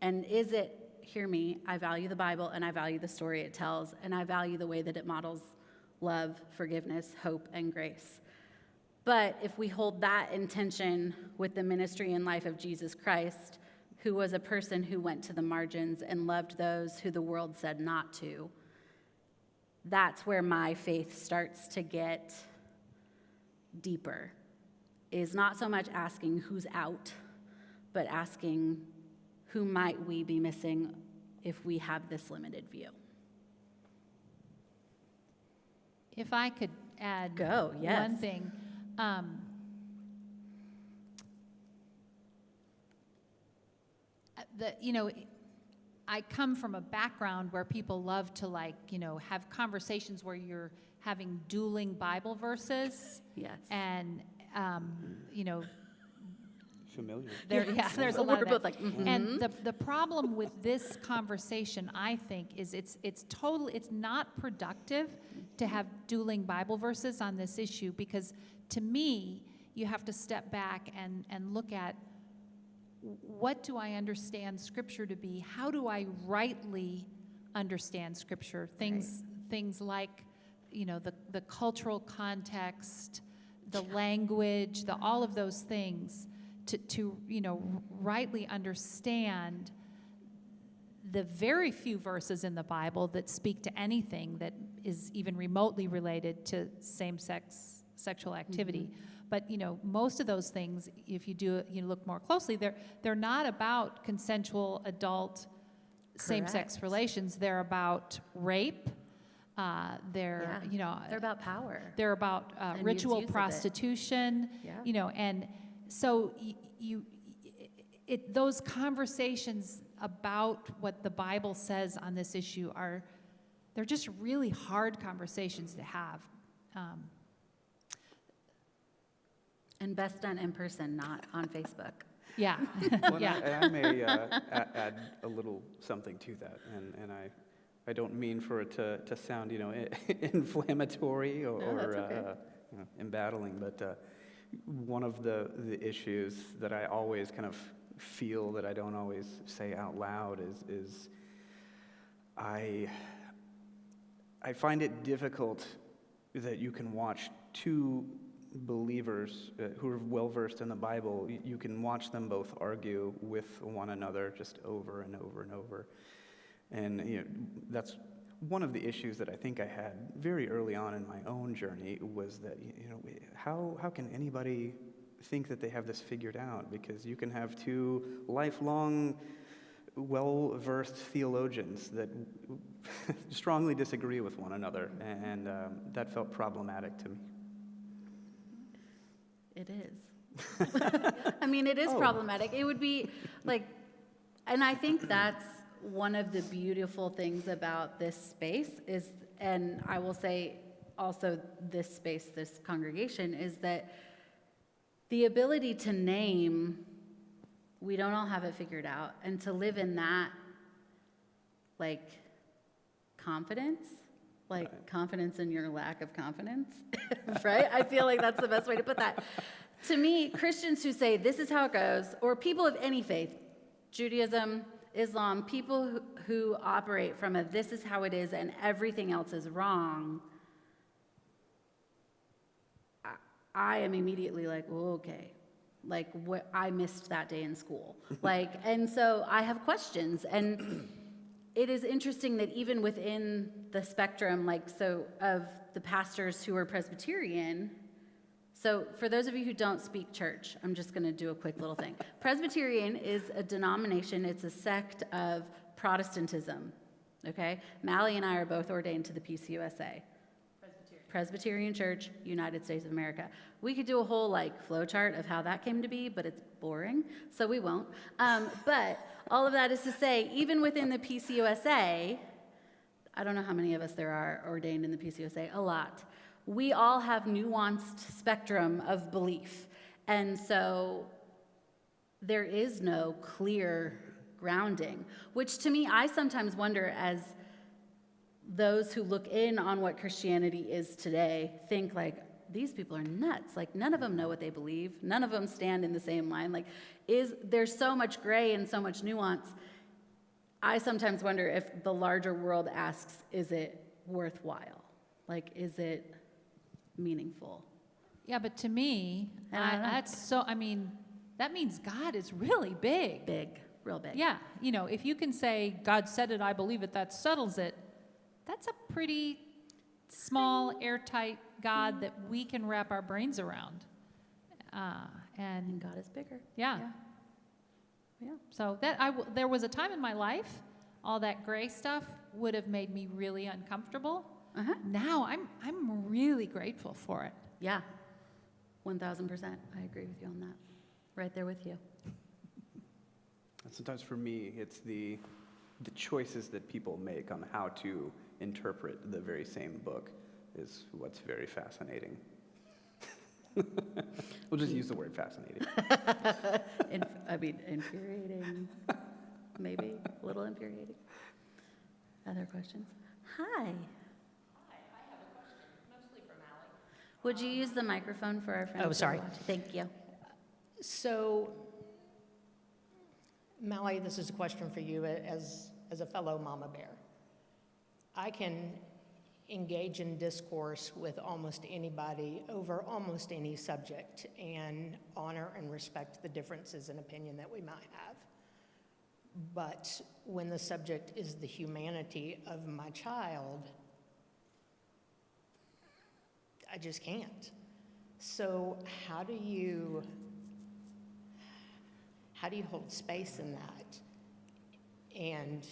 And is it, hear me, I value the Bible and I value the story it tells, and I value the way that it models love, forgiveness, hope, and grace. But if we hold that in tension with the ministry and life of Jesus Christ, who was a person who went to the margins and loved those who the world said not to, that's where my faith starts to get deeper, is not so much asking who's out, but asking who might we be missing if we have this limited view. If I could add Go, yes. one thing. I come from a background where people love to have conversations where you're having dueling Bible verses. Yes. And, Familiar. there's a lot We're of both that. like, And the problem with this conversation, I think, is it's not productive to have dueling Bible verses on this issue, because to me, you have to step back and look at, what do I understand Scripture to be? How do I rightly understand Scripture? Things like, the cultural context, the language, all of those things, to rightly understand the very few verses in the Bible that speak to anything that is even remotely related to same-sex sexual activity. Mm-hmm. But most of those things, if you look more closely, they're not about consensual adult same-sex relations. They're about rape. They're about power. They're about ritual prostitution. Yeah. And so those conversations about what the Bible says on this issue they're just really hard conversations to have. And best done in person, not on Facebook. Yeah. Well, I may add a little something to that, and I don't mean for it to sound, inflammatory or embattling, but one of the issues that I always kind of feel that I don't always say out loud is I find it difficult that you can watch two believers who are well-versed in the Bible, you can watch them both argue with one another just over and over and over. And that's one of the issues that I think I had very early on in my own journey, was that how can anybody think that they have this figured out? Because you can have two lifelong well-versed theologians that strongly disagree with one another, and that felt problematic to me. It is. I mean, it is problematic. It would be like, and I think that's one of the beautiful things about this space is, and I will say also this space, this congregation, is that the ability to name, we don't all have it figured out, and to live in that, like, confidence, like confidence in your lack of confidence, right? I feel like that's the best way to put that. To me, Christians who say this is how it goes, or people of any faith, Judaism, Islam, people who operate from a this is how it is and everything else is wrong, I am immediately like, well, okay, like what I missed that day in school. Like, and so I have questions, and it is interesting that even within the spectrum, of the pastors who are Presbyterian, so for those of you who don't speak church, I'm just going to do a quick little thing. Presbyterian is a denomination, it's a sect of Protestantism, okay? Mally and I are both ordained to the PCUSA. Presbyterian Church, United States of America. We could do a whole flow chart of how that came to be, but it's boring, so we won't. But all of that is to say, even within the PCUSA, I don't know how many of us there are ordained in the PCUSA, a lot. We all have nuanced spectrum of belief. And so there is no clear grounding, which to me, I sometimes wonder, as those who look in on what Christianity is today, think like, these people are nuts. Like, none of them know what they believe. None of them stand in the same line. Like, there's so much gray and so much nuance. I sometimes wonder if the larger world asks, is it worthwhile? Like, is it meaningful? Yeah, but to me, I don't know. that means God is really big. Big, real big. Yeah, if you can say, God said it, I believe it, that settles it, that's a pretty small, airtight God that we can wrap our brains around. And God is bigger. Yeah. Yeah. So there was a time in my life, all that gray stuff would have made me really uncomfortable. Uh-huh. Now I'm really grateful for it. Yeah. 1,000%. I agree with you on that. Right there with you. And sometimes for me, it's the choices that people make on how to interpret the very same book is what's very fascinating. We'll just use the word fascinating. Infuriating. Maybe a little infuriating. Other questions? Hi. Hi, I have a question, mostly for Allie. Would you use the microphone for our friends? Oh, sorry. who are watching? Thank you. So, Mally, this is a question for you as a fellow mama bear. I can engage in discourse with almost anybody over almost any subject and honor and respect the differences in opinion that we might have. But when the subject is the humanity of my child, I just can't. So how do you hold space in that and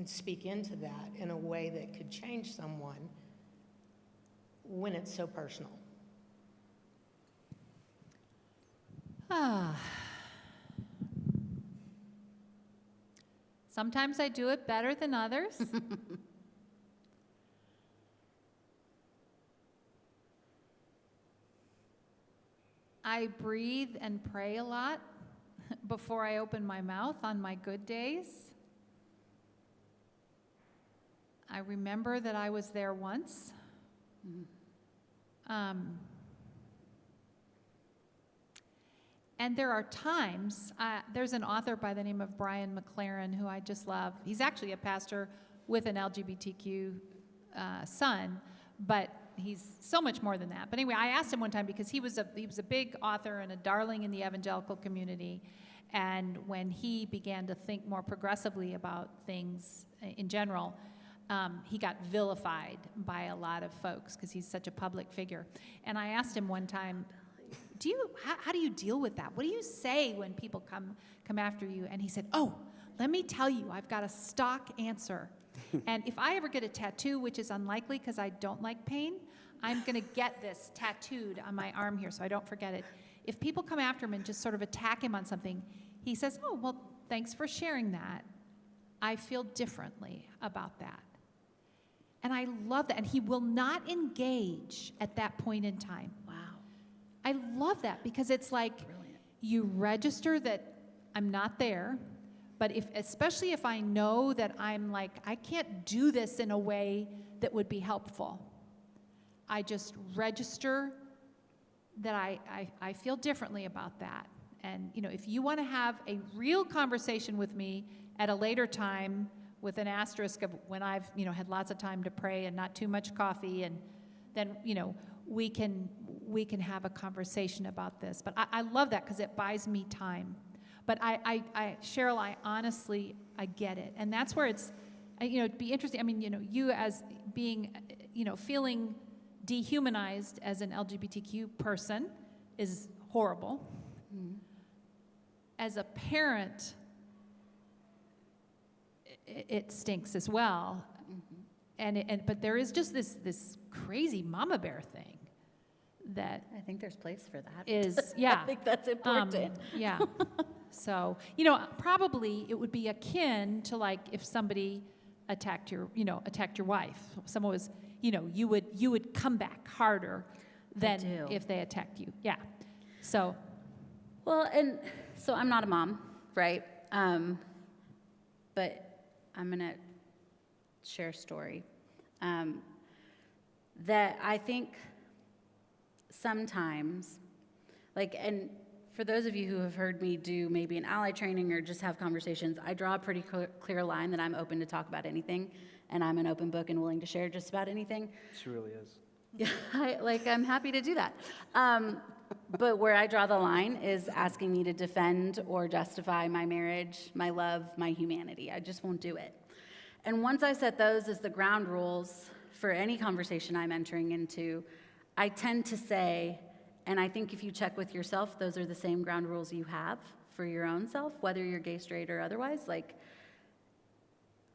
speak into that in a way that could change someone when it's so personal? Sometimes I do it better than others. I breathe and pray a lot before I open my mouth on my good days. I remember that I was there once. And there are times, there's an author by the name of Brian McLaren who I just love. He's actually a pastor with an LGBTQ son, but he's so much more than that. But anyway, I asked him one time because he was a big author and a darling in the evangelical community. And when he began to think more progressively about things in general, he got vilified by a lot of folks because he's such a public figure. And I asked him one time, how do you deal with that? What do you say when people come after you? And he said, oh, let me tell you, I've got a stock answer. And if I ever get a tattoo, which is unlikely because I don't like pain, I'm going to get this tattooed on my arm here so I don't forget it. If people come after him and just sort of attack him on something, he says, oh, well, thanks for sharing that. I feel differently about that. And I love that. And he will not engage at that point in time. Wow. I love that because it's like you register that I'm not there, but especially if I know that I'm like, I can't do this in a way that would be helpful. I just register that I feel differently about that. And, if you want to have a real conversation with me at a later time with an asterisk of when I've, had lots of time to pray and not too much coffee, and then, we can have a conversation about this. But I love that because it buys me time. But Cheryl, I honestly get it. And that's where it's, it'd be interesting. You as being, feeling dehumanized as an LGBTQ person is horrible. Mm-hmm. As a parent, it stinks as well. Mm-hmm. But there is just this crazy mama bear thing that I think there's place for that. Is, yeah. I think that's important. Yeah. So, probably it would be akin to like if somebody attacked your wife. Someone was, you would come back harder than do. if they attacked you. Yeah. So, Well, and so I'm not a mom, right? But I'm going to share a story that I think sometimes, and for those of you who have heard me do maybe an ally training or just have conversations, I draw a pretty clear line that I'm open to talk about anything, and I'm an open book and willing to share just about anything. She really is. Yeah, I'm happy to do that. But where I draw the line is asking me to defend or justify my marriage, my love, my humanity. I just won't do it. And once I set those as the ground rules for any conversation I'm entering into, I tend to say, and I think if you check with yourself, those are the same ground rules you have for your own self, whether you're gay, straight, or otherwise.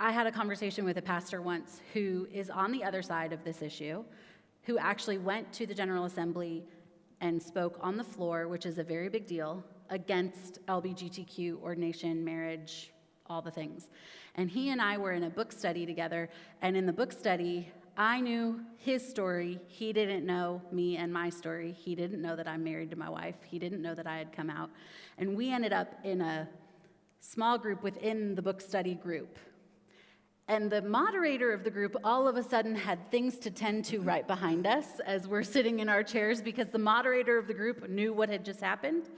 I had a conversation with a pastor once who is on the other side of this issue, who actually went to the General Assembly and spoke on the floor, which is a very big deal, against LGBTQ ordination, marriage, all the things. And he and I were in a book study together, and in the book study, I knew his story. He didn't know me and my story. He didn't know that I'm married to my wife. He didn't know that I had come out. And we ended up in a small group within the book study group. And the moderator of the group all of a sudden had things to tend to right behind us as we're sitting in our chairs, because the moderator of the group knew what had just happened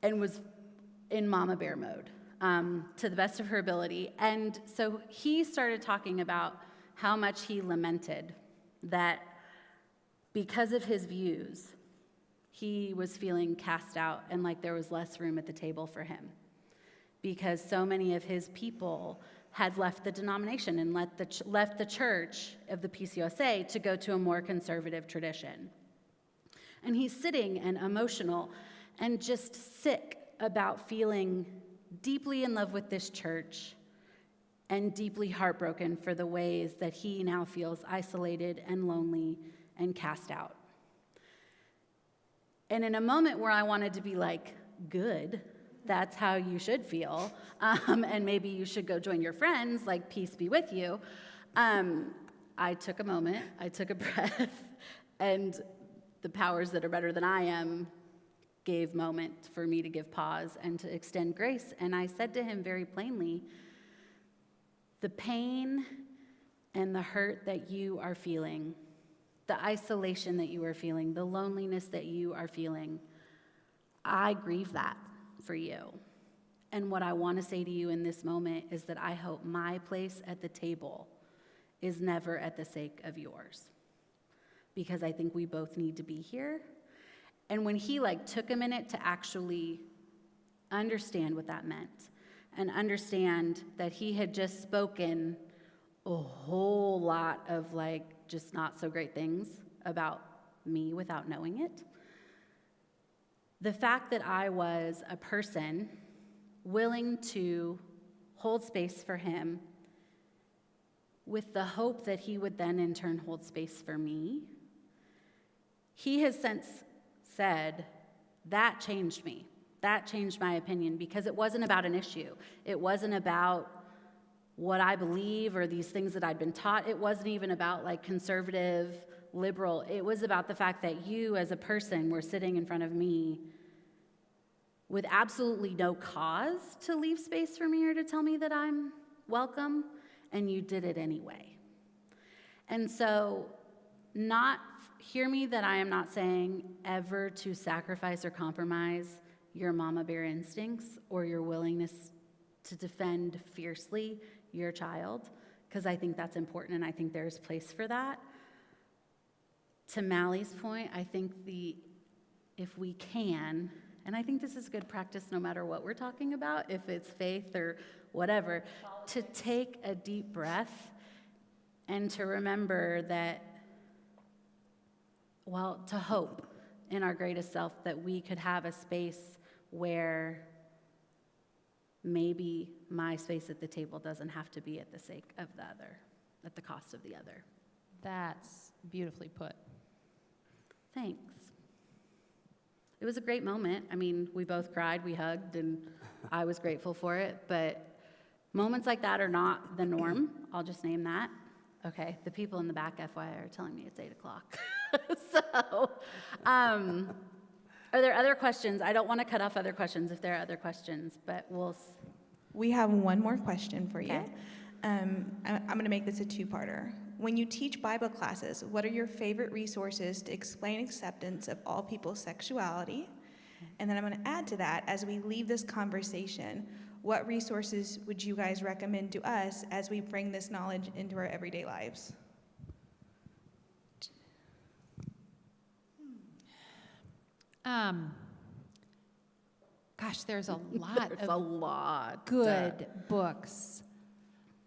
and was in mama bear mode to the best of her ability. And so he started talking about how much he lamented that because of his views, he was feeling cast out and like there was less room at the table for him, because so many of his people had left the denomination and left the church of the PCOSA to go to a more conservative tradition. And he's sitting and emotional and just sick about feeling deeply in love with this church and deeply heartbroken for the ways that he now feels isolated and lonely and cast out. And in a moment where I wanted to be like, good, that's how you should feel, and maybe you should go join your friends, like, peace be with you, I took a moment, I took a breath, and the powers that are better than I am gave moment for me to give pause and to extend grace. And I said to him very plainly, the pain and the hurt that you are feeling, the isolation that you are feeling, the loneliness that you are feeling, I grieve that for you. And what I want to say to you in this moment is that I hope my place at the table is never at the sake of yours, because I think we both need to be here. And when he took a minute to actually understand what that meant and understand that he had just spoken a whole lot of just not so great things about me without knowing it, the fact that I was a person willing to hold space for him with the hope that he would then in turn hold space for me, he has since said, that changed me. That changed my opinion, because it wasn't about an issue. It wasn't about what I believe or these things that I'd been taught. It wasn't even about conservative, liberal. It was about the fact that you as a person were sitting in front of me with absolutely no cause to leave space for me or to tell me that I'm welcome, and you did it anyway. And so, hear me that I am not saying ever to sacrifice or compromise your mama bear instincts or your willingness to defend fiercely your child, because I think that's important and I think there's place for that. To Mally's point, I think if we can, and I think this is good practice no matter what we're talking about, if it's faith or whatever, to take a deep breath and to remember that, to hope in our greatest self that we could have a space where maybe my space at the table doesn't have to be at the sake of the other, at the cost of the other. That's beautifully put. Thanks. It was a great moment. I mean, we both cried, we hugged, and I was grateful for it, but Moments like that are not the norm. I'll just name that. Okay, the people in the back, FYI, are telling me it's 8 o'clock. So, are there other questions? I don't want to cut off other questions if there are other questions, but We have one more question for you. Okay. I'm going to make this a two-parter. When you teach Bible classes, what are your favorite resources to explain acceptance of all people's sexuality? And then I'm going to add to that, as we leave this conversation, what resources would you guys recommend to us as we bring this knowledge into our everyday lives? Gosh, there's a lot there's a of lot. good books.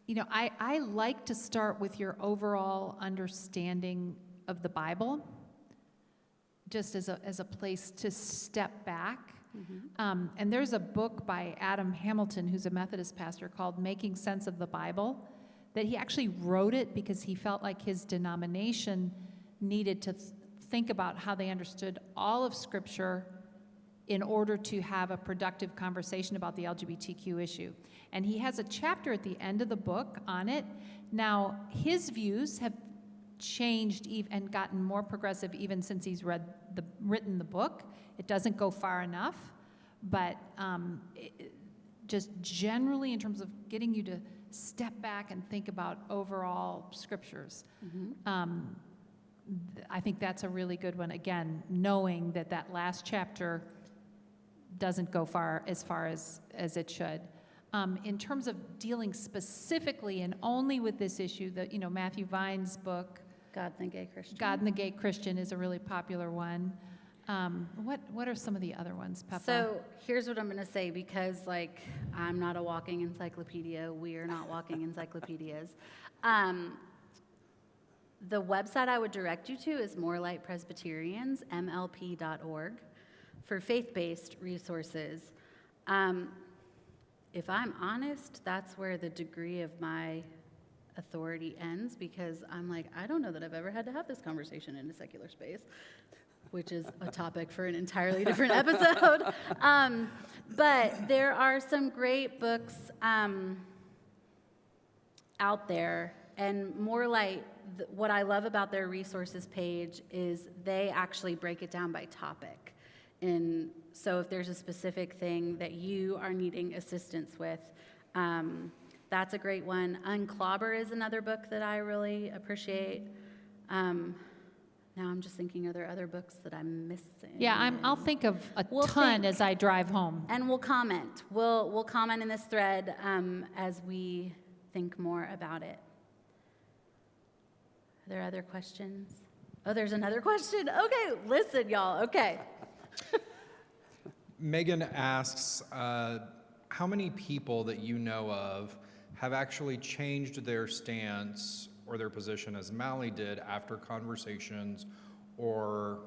You know, I like to start with your overall understanding of the Bible, just as a place to step back. And there's a book by Adam Hamilton, who's a Methodist pastor, called Making Sense of the Bible, that he actually wrote it because he felt like his denomination needed to think about how they understood all of Scripture in order to have a productive conversation about the LGBTQ issue. And he has a chapter at the end of the book on it. Now, his views have changed and gotten more progressive even since he's written the book. It doesn't go far enough, but just generally in terms of getting you to step back and think about overall scriptures, I think that's a really good one. Again, knowing that last chapter doesn't go as far as it should. In terms of dealing specifically and only with this issue, Matthew Vine's book, God and the Gay Christian. God and the Gay Christian is a really popular one. What are some of the other ones, Pepa? So here's what I'm going to say, because I'm not a walking encyclopedia. We are not walking encyclopedias. The website I would direct you to is More Light Presbyterians, mlp.org, for faith-based resources. If I'm honest, that's where the degree of my authority ends, because I'm like, I don't know that I've ever had to have this conversation in a secular space, which is a topic for an entirely different episode. But there are some great books out there, and More Light, what I love about their resources page is they actually break it down by topic. And so if there's a specific thing that you are needing assistance with, that's a great one. Unclobber is another book that I really appreciate. Now I'm just thinking, are there other books that I'm missing? Yeah, I'll think of a We'll ton think. as I drive home. And we'll comment. We'll comment in this thread as we think more about it. Are there other questions? Oh, there's another question. Okay, listen, y'all. Okay. Megan asks, how many people that you know of have actually changed their stance or their position as Mally did after conversations or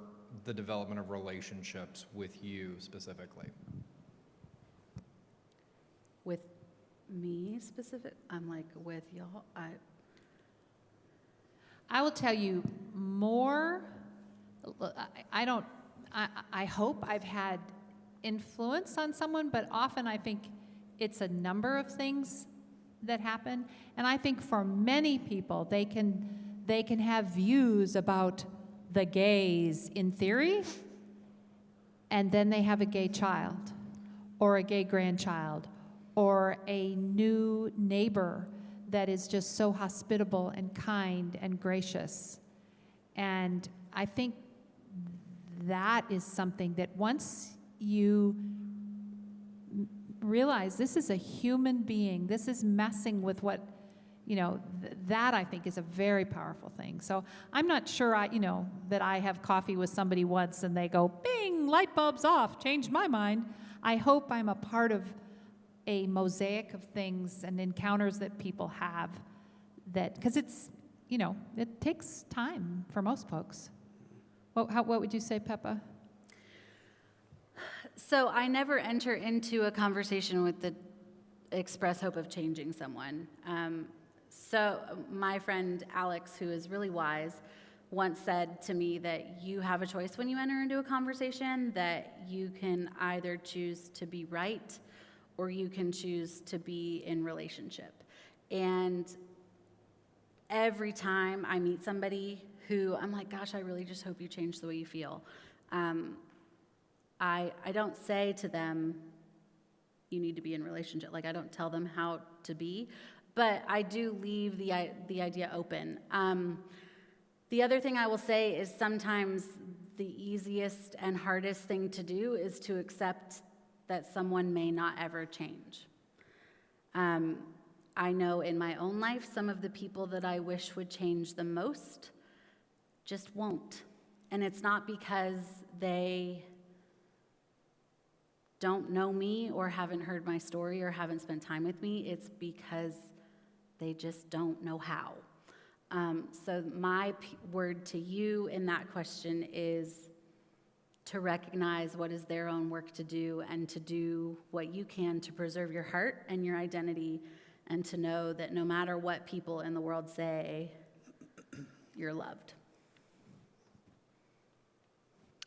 the development of relationships with you specifically? With me specific? I'm like, with y'all? I will tell you more. I hope I've had influence on someone, but often I think it's a number of things that happen. And I think for many people, they can have views about the gays in theory, and then they have a gay child or a gay grandchild or a new neighbor that is just so hospitable and kind and gracious. And I think that is something that once you realize this is a human being, this is messing with what, that I think is a very powerful thing. So I'm not sure that I have coffee with somebody once and they go, bing, light bulbs off, changed my mind. I hope I'm a part of a mosaic of things and encounters that people have, because it's, it takes time for most folks. What would you say, Pepa? So I never enter into a conversation with the express hope of changing someone. So my friend Alex, who is really wise, once said to me that you have a choice when you enter into a conversation, that you can either choose to be right or you can choose to be in relationship. And every time I meet somebody who I'm like, gosh, I really just hope you change the way you feel, I don't say to them, you need to be in relationship. Like, I don't tell them how to be, but I do leave the idea open. The other thing I will say is sometimes the easiest and hardest thing to do is to accept that someone may not ever change. I know in my own life, some of the people that I wish would change the most just won't. And it's not because they don't know me or haven't heard my story or haven't spent time with me. It's because they just don't know how. So my word to you in that question is to recognize what is their own work to do and to do what you can to preserve your heart and your identity, and to know that no matter what people in the world say, you're loved.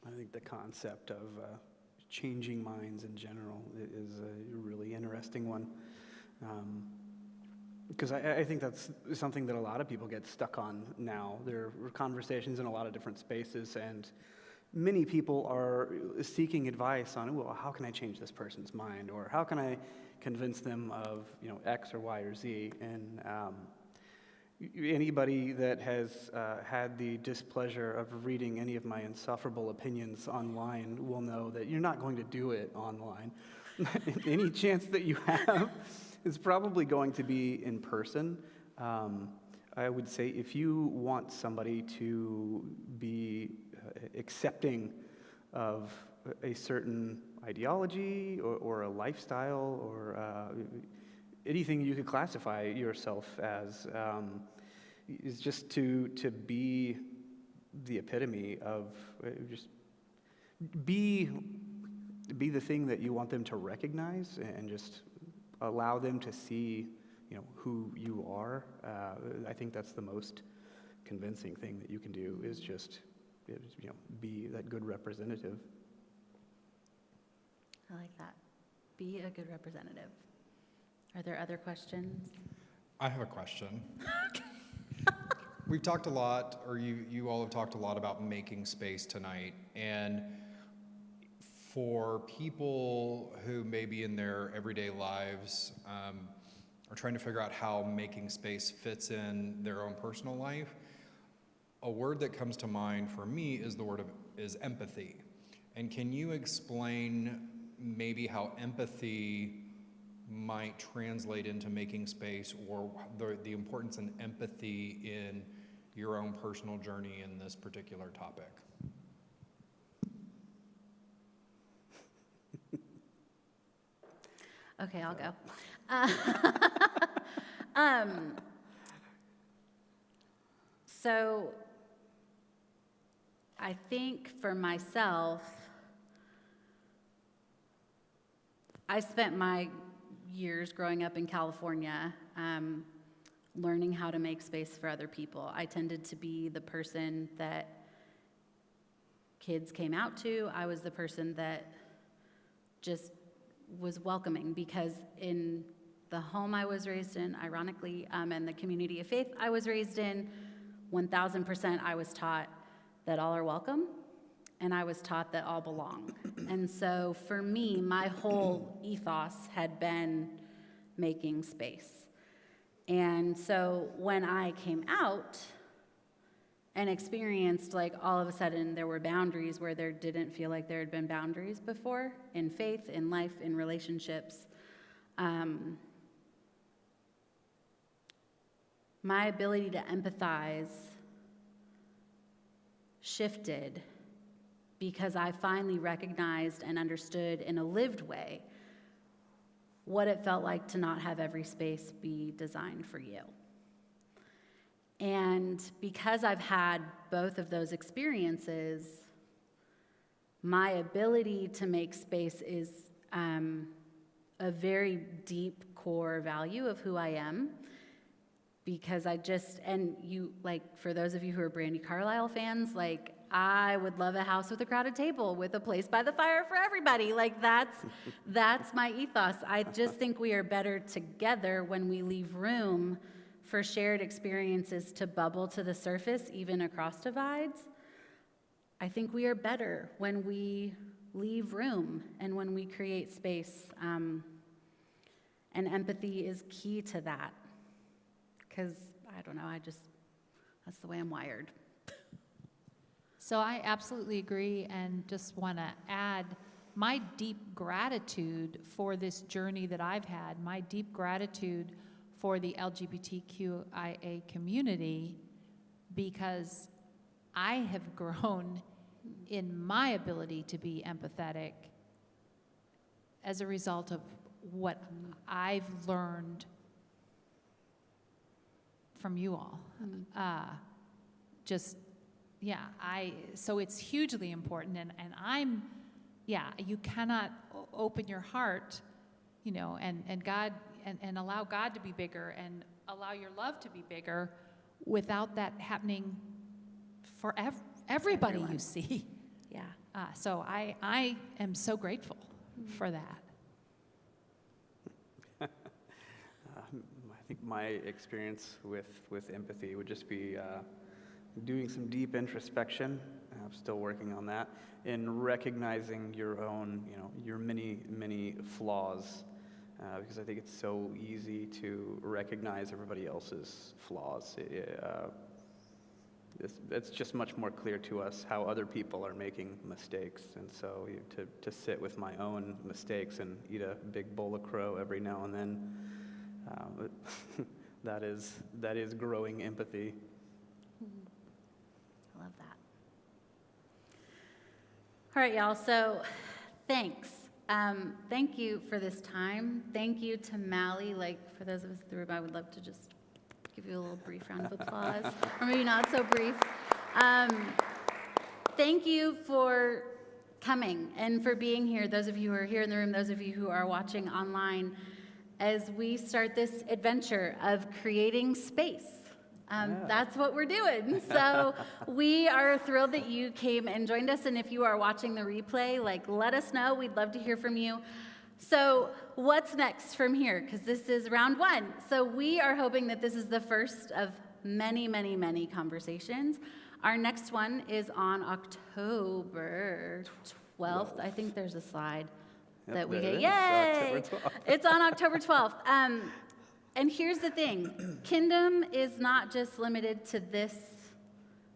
I think the concept of changing minds in general is a really interesting one. Because I think that's something that a lot of people get stuck on now. There are conversations in a lot of different spaces, and many people are seeking advice on, well, how can I change this person's mind? Or how can I convince them of, X or Y or Z? And anybody that has had the displeasure of reading any of my insufferable opinions online will know that you're not going to do it online. Any chance that you have is probably going to be in person. I would say if you want somebody to be accepting of a certain ideology or a lifestyle or anything you could classify yourself as, is just to be the epitome of just be the thing that you want them to recognize, and just allow them to see, who you are. I think that's the most convincing thing that you can do, is just, be that good representative. I like that. Be a good representative. Are there other questions? I have a question. We've talked a lot, or you all have talked a lot about making space tonight, and for people who maybe in their everyday lives are trying to figure out how making space fits in their own personal life, a word that comes to mind for me is is empathy. And can you explain maybe how empathy might translate into making space, or the importance in empathy in your own personal journey in this particular topic? Okay, I'll go. So I think for myself, I spent my years growing up in California learning how to make space for other people. I tended to be the person that kids came out to. I was the person that just was welcoming, because in the home I was raised in, ironically, and the community of faith I was raised in, 1,000% I was taught that all are welcome, and I was taught that all belong. And so for me, my whole ethos had been making space. And so when I came out and experienced, like, all of a sudden there were boundaries where there didn't feel like there had been boundaries before, in faith, in life, in relationships, my ability to empathize shifted, because I finally recognized and understood in a lived way what it felt like to not have every space be designed for you. And because I've had both of those experiences, my ability to make space is a very deep core value of who I am, because and you, like, for those of you who are Brandi Carlisle fans, like, I would love a house with a crowded table with a place by the fire for everybody. Like, that's my ethos. I just think we are better together when we leave room for shared experiences to bubble to the surface, even across divides. I think we are better when we leave room and when we create space. And empathy is key to that. Because, I don't know, that's the way I'm wired. So I absolutely agree, and just want to add my deep gratitude for this journey that I've had, my deep gratitude for the LGBTQIA community, because I have grown in my ability to be empathetic as a result of what I've learned from you all. So it's hugely important, and you cannot open your heart, and God, and allow God to be bigger, and allow your love to be bigger, without that happening for everybody Everyone. you see. Yeah. So I am so grateful for that. I think my experience with empathy would just be doing some deep introspection. I'm still working on that, and recognizing your own, your many flaws, because I think it's so easy to recognize everybody else's flaws. It's just much more clear to us how other people are making mistakes, and so to sit with my own mistakes and eat a big bowl of crow every now and then, that is growing empathy. I love that. All right, y'all, so thanks. Thank you for this time. Thank you to Mally. Like, for those of us in the room, I would love to just give you a little brief round of applause, or maybe not so brief. Thank you for coming and for being here, those of you who are here in the room, those of you who are watching online, as we start this adventure of creating space. That's what we're doing. So we are thrilled that you came and joined us, and if you are watching the replay, let us know. We'd love to hear from you. So what's next from here? Because this is round one. So we are hoping that this is the first of many, many, many conversations. Our next one is on October 12th. I think there's a slide that we get. Yay! October 12th. It's on October 12th. And here's the thing. Kingdom is not just limited to this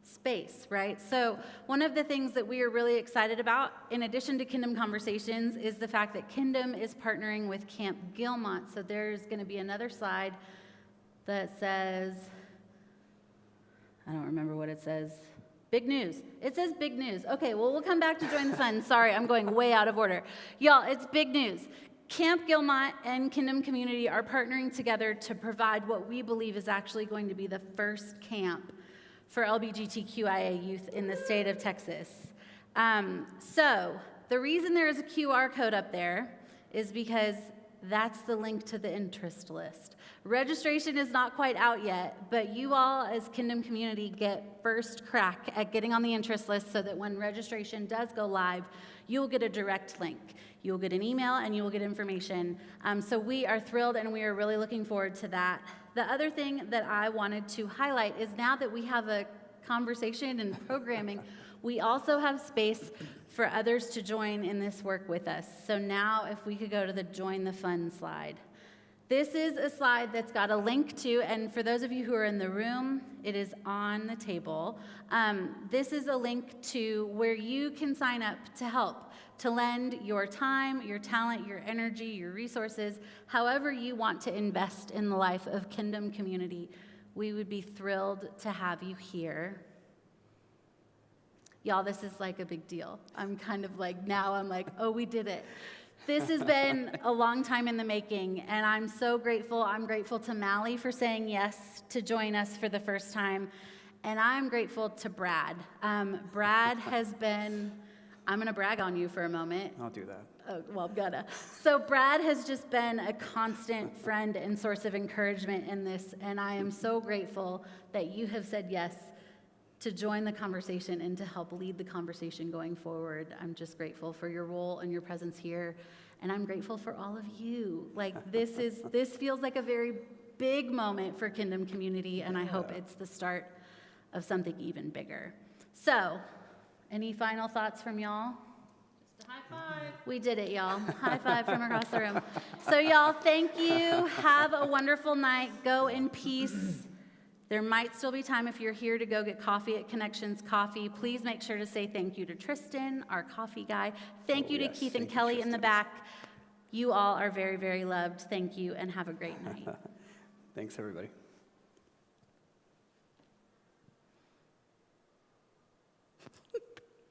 space, right? So one of the things that we are really excited about, in addition to Kingdom Conversations, is the fact that Kingdom is partnering with Camp Gilmont. So there's going to be another slide that says, I don't remember what it says. Big news. It says big news. Okay, well, we'll come back to join the fun. Sorry, I'm going way out of order. Y'all, it's big news. Camp Gilmont and Kingdom Community are partnering together to provide what we believe is actually going to be the first camp for LGBTQIA youth in the state of Texas. So the reason there is a QR code up there is because that's the link to the interest list. Registration is not quite out yet, but you all as Kingdom Community get first crack at getting on the interest list so that when registration does go live, you'll get a direct link. You'll get an email and you will get information. So we are thrilled and we are really looking forward to that. The other thing that I wanted to highlight is now that we have a conversation and programming, we also have space for others to join in this work with us. So now if we could go to the Join the Fun slide. This is a slide that's got a link to, and for those of you who are in the room, it is on the table. This is a link to where you can sign up to help, to lend your time, your talent, your energy, your resources, however you want to invest in the life of Kingdom Community. We would be thrilled to have you here. Y'all, this is like a big deal. I'm kind of like, now I'm like, oh, we did it. This has been a long time in the making, and I'm so grateful. I'm grateful to Mally for saying yes to join us for the first time, and I'm grateful to Brad. Brad has been, I'm going to brag on you for a moment. I'll do that. well, I'm gonna. So Brad has just been a constant friend and source of encouragement in this, and I am so grateful that you have said yes to join the conversation and to help lead the conversation going forward. I'm just grateful for your role and your presence here, and I'm grateful for all of you. Like, this feels like a very big moment for Kingdom Community, and I hope it's the start of something even bigger. So, any final thoughts from y'all? Just a high five. We did it, y'all. High five from across the room. So, y'all, thank you. Have a wonderful night. Go in peace. There might still be time if you're here to go get coffee at Connections Coffee. Please make sure to say thank you to Tristan, our coffee guy. Thank you to Keith and Kelly in the back. You all are very, very loved. Thank you, and have a great night. Thanks, everybody.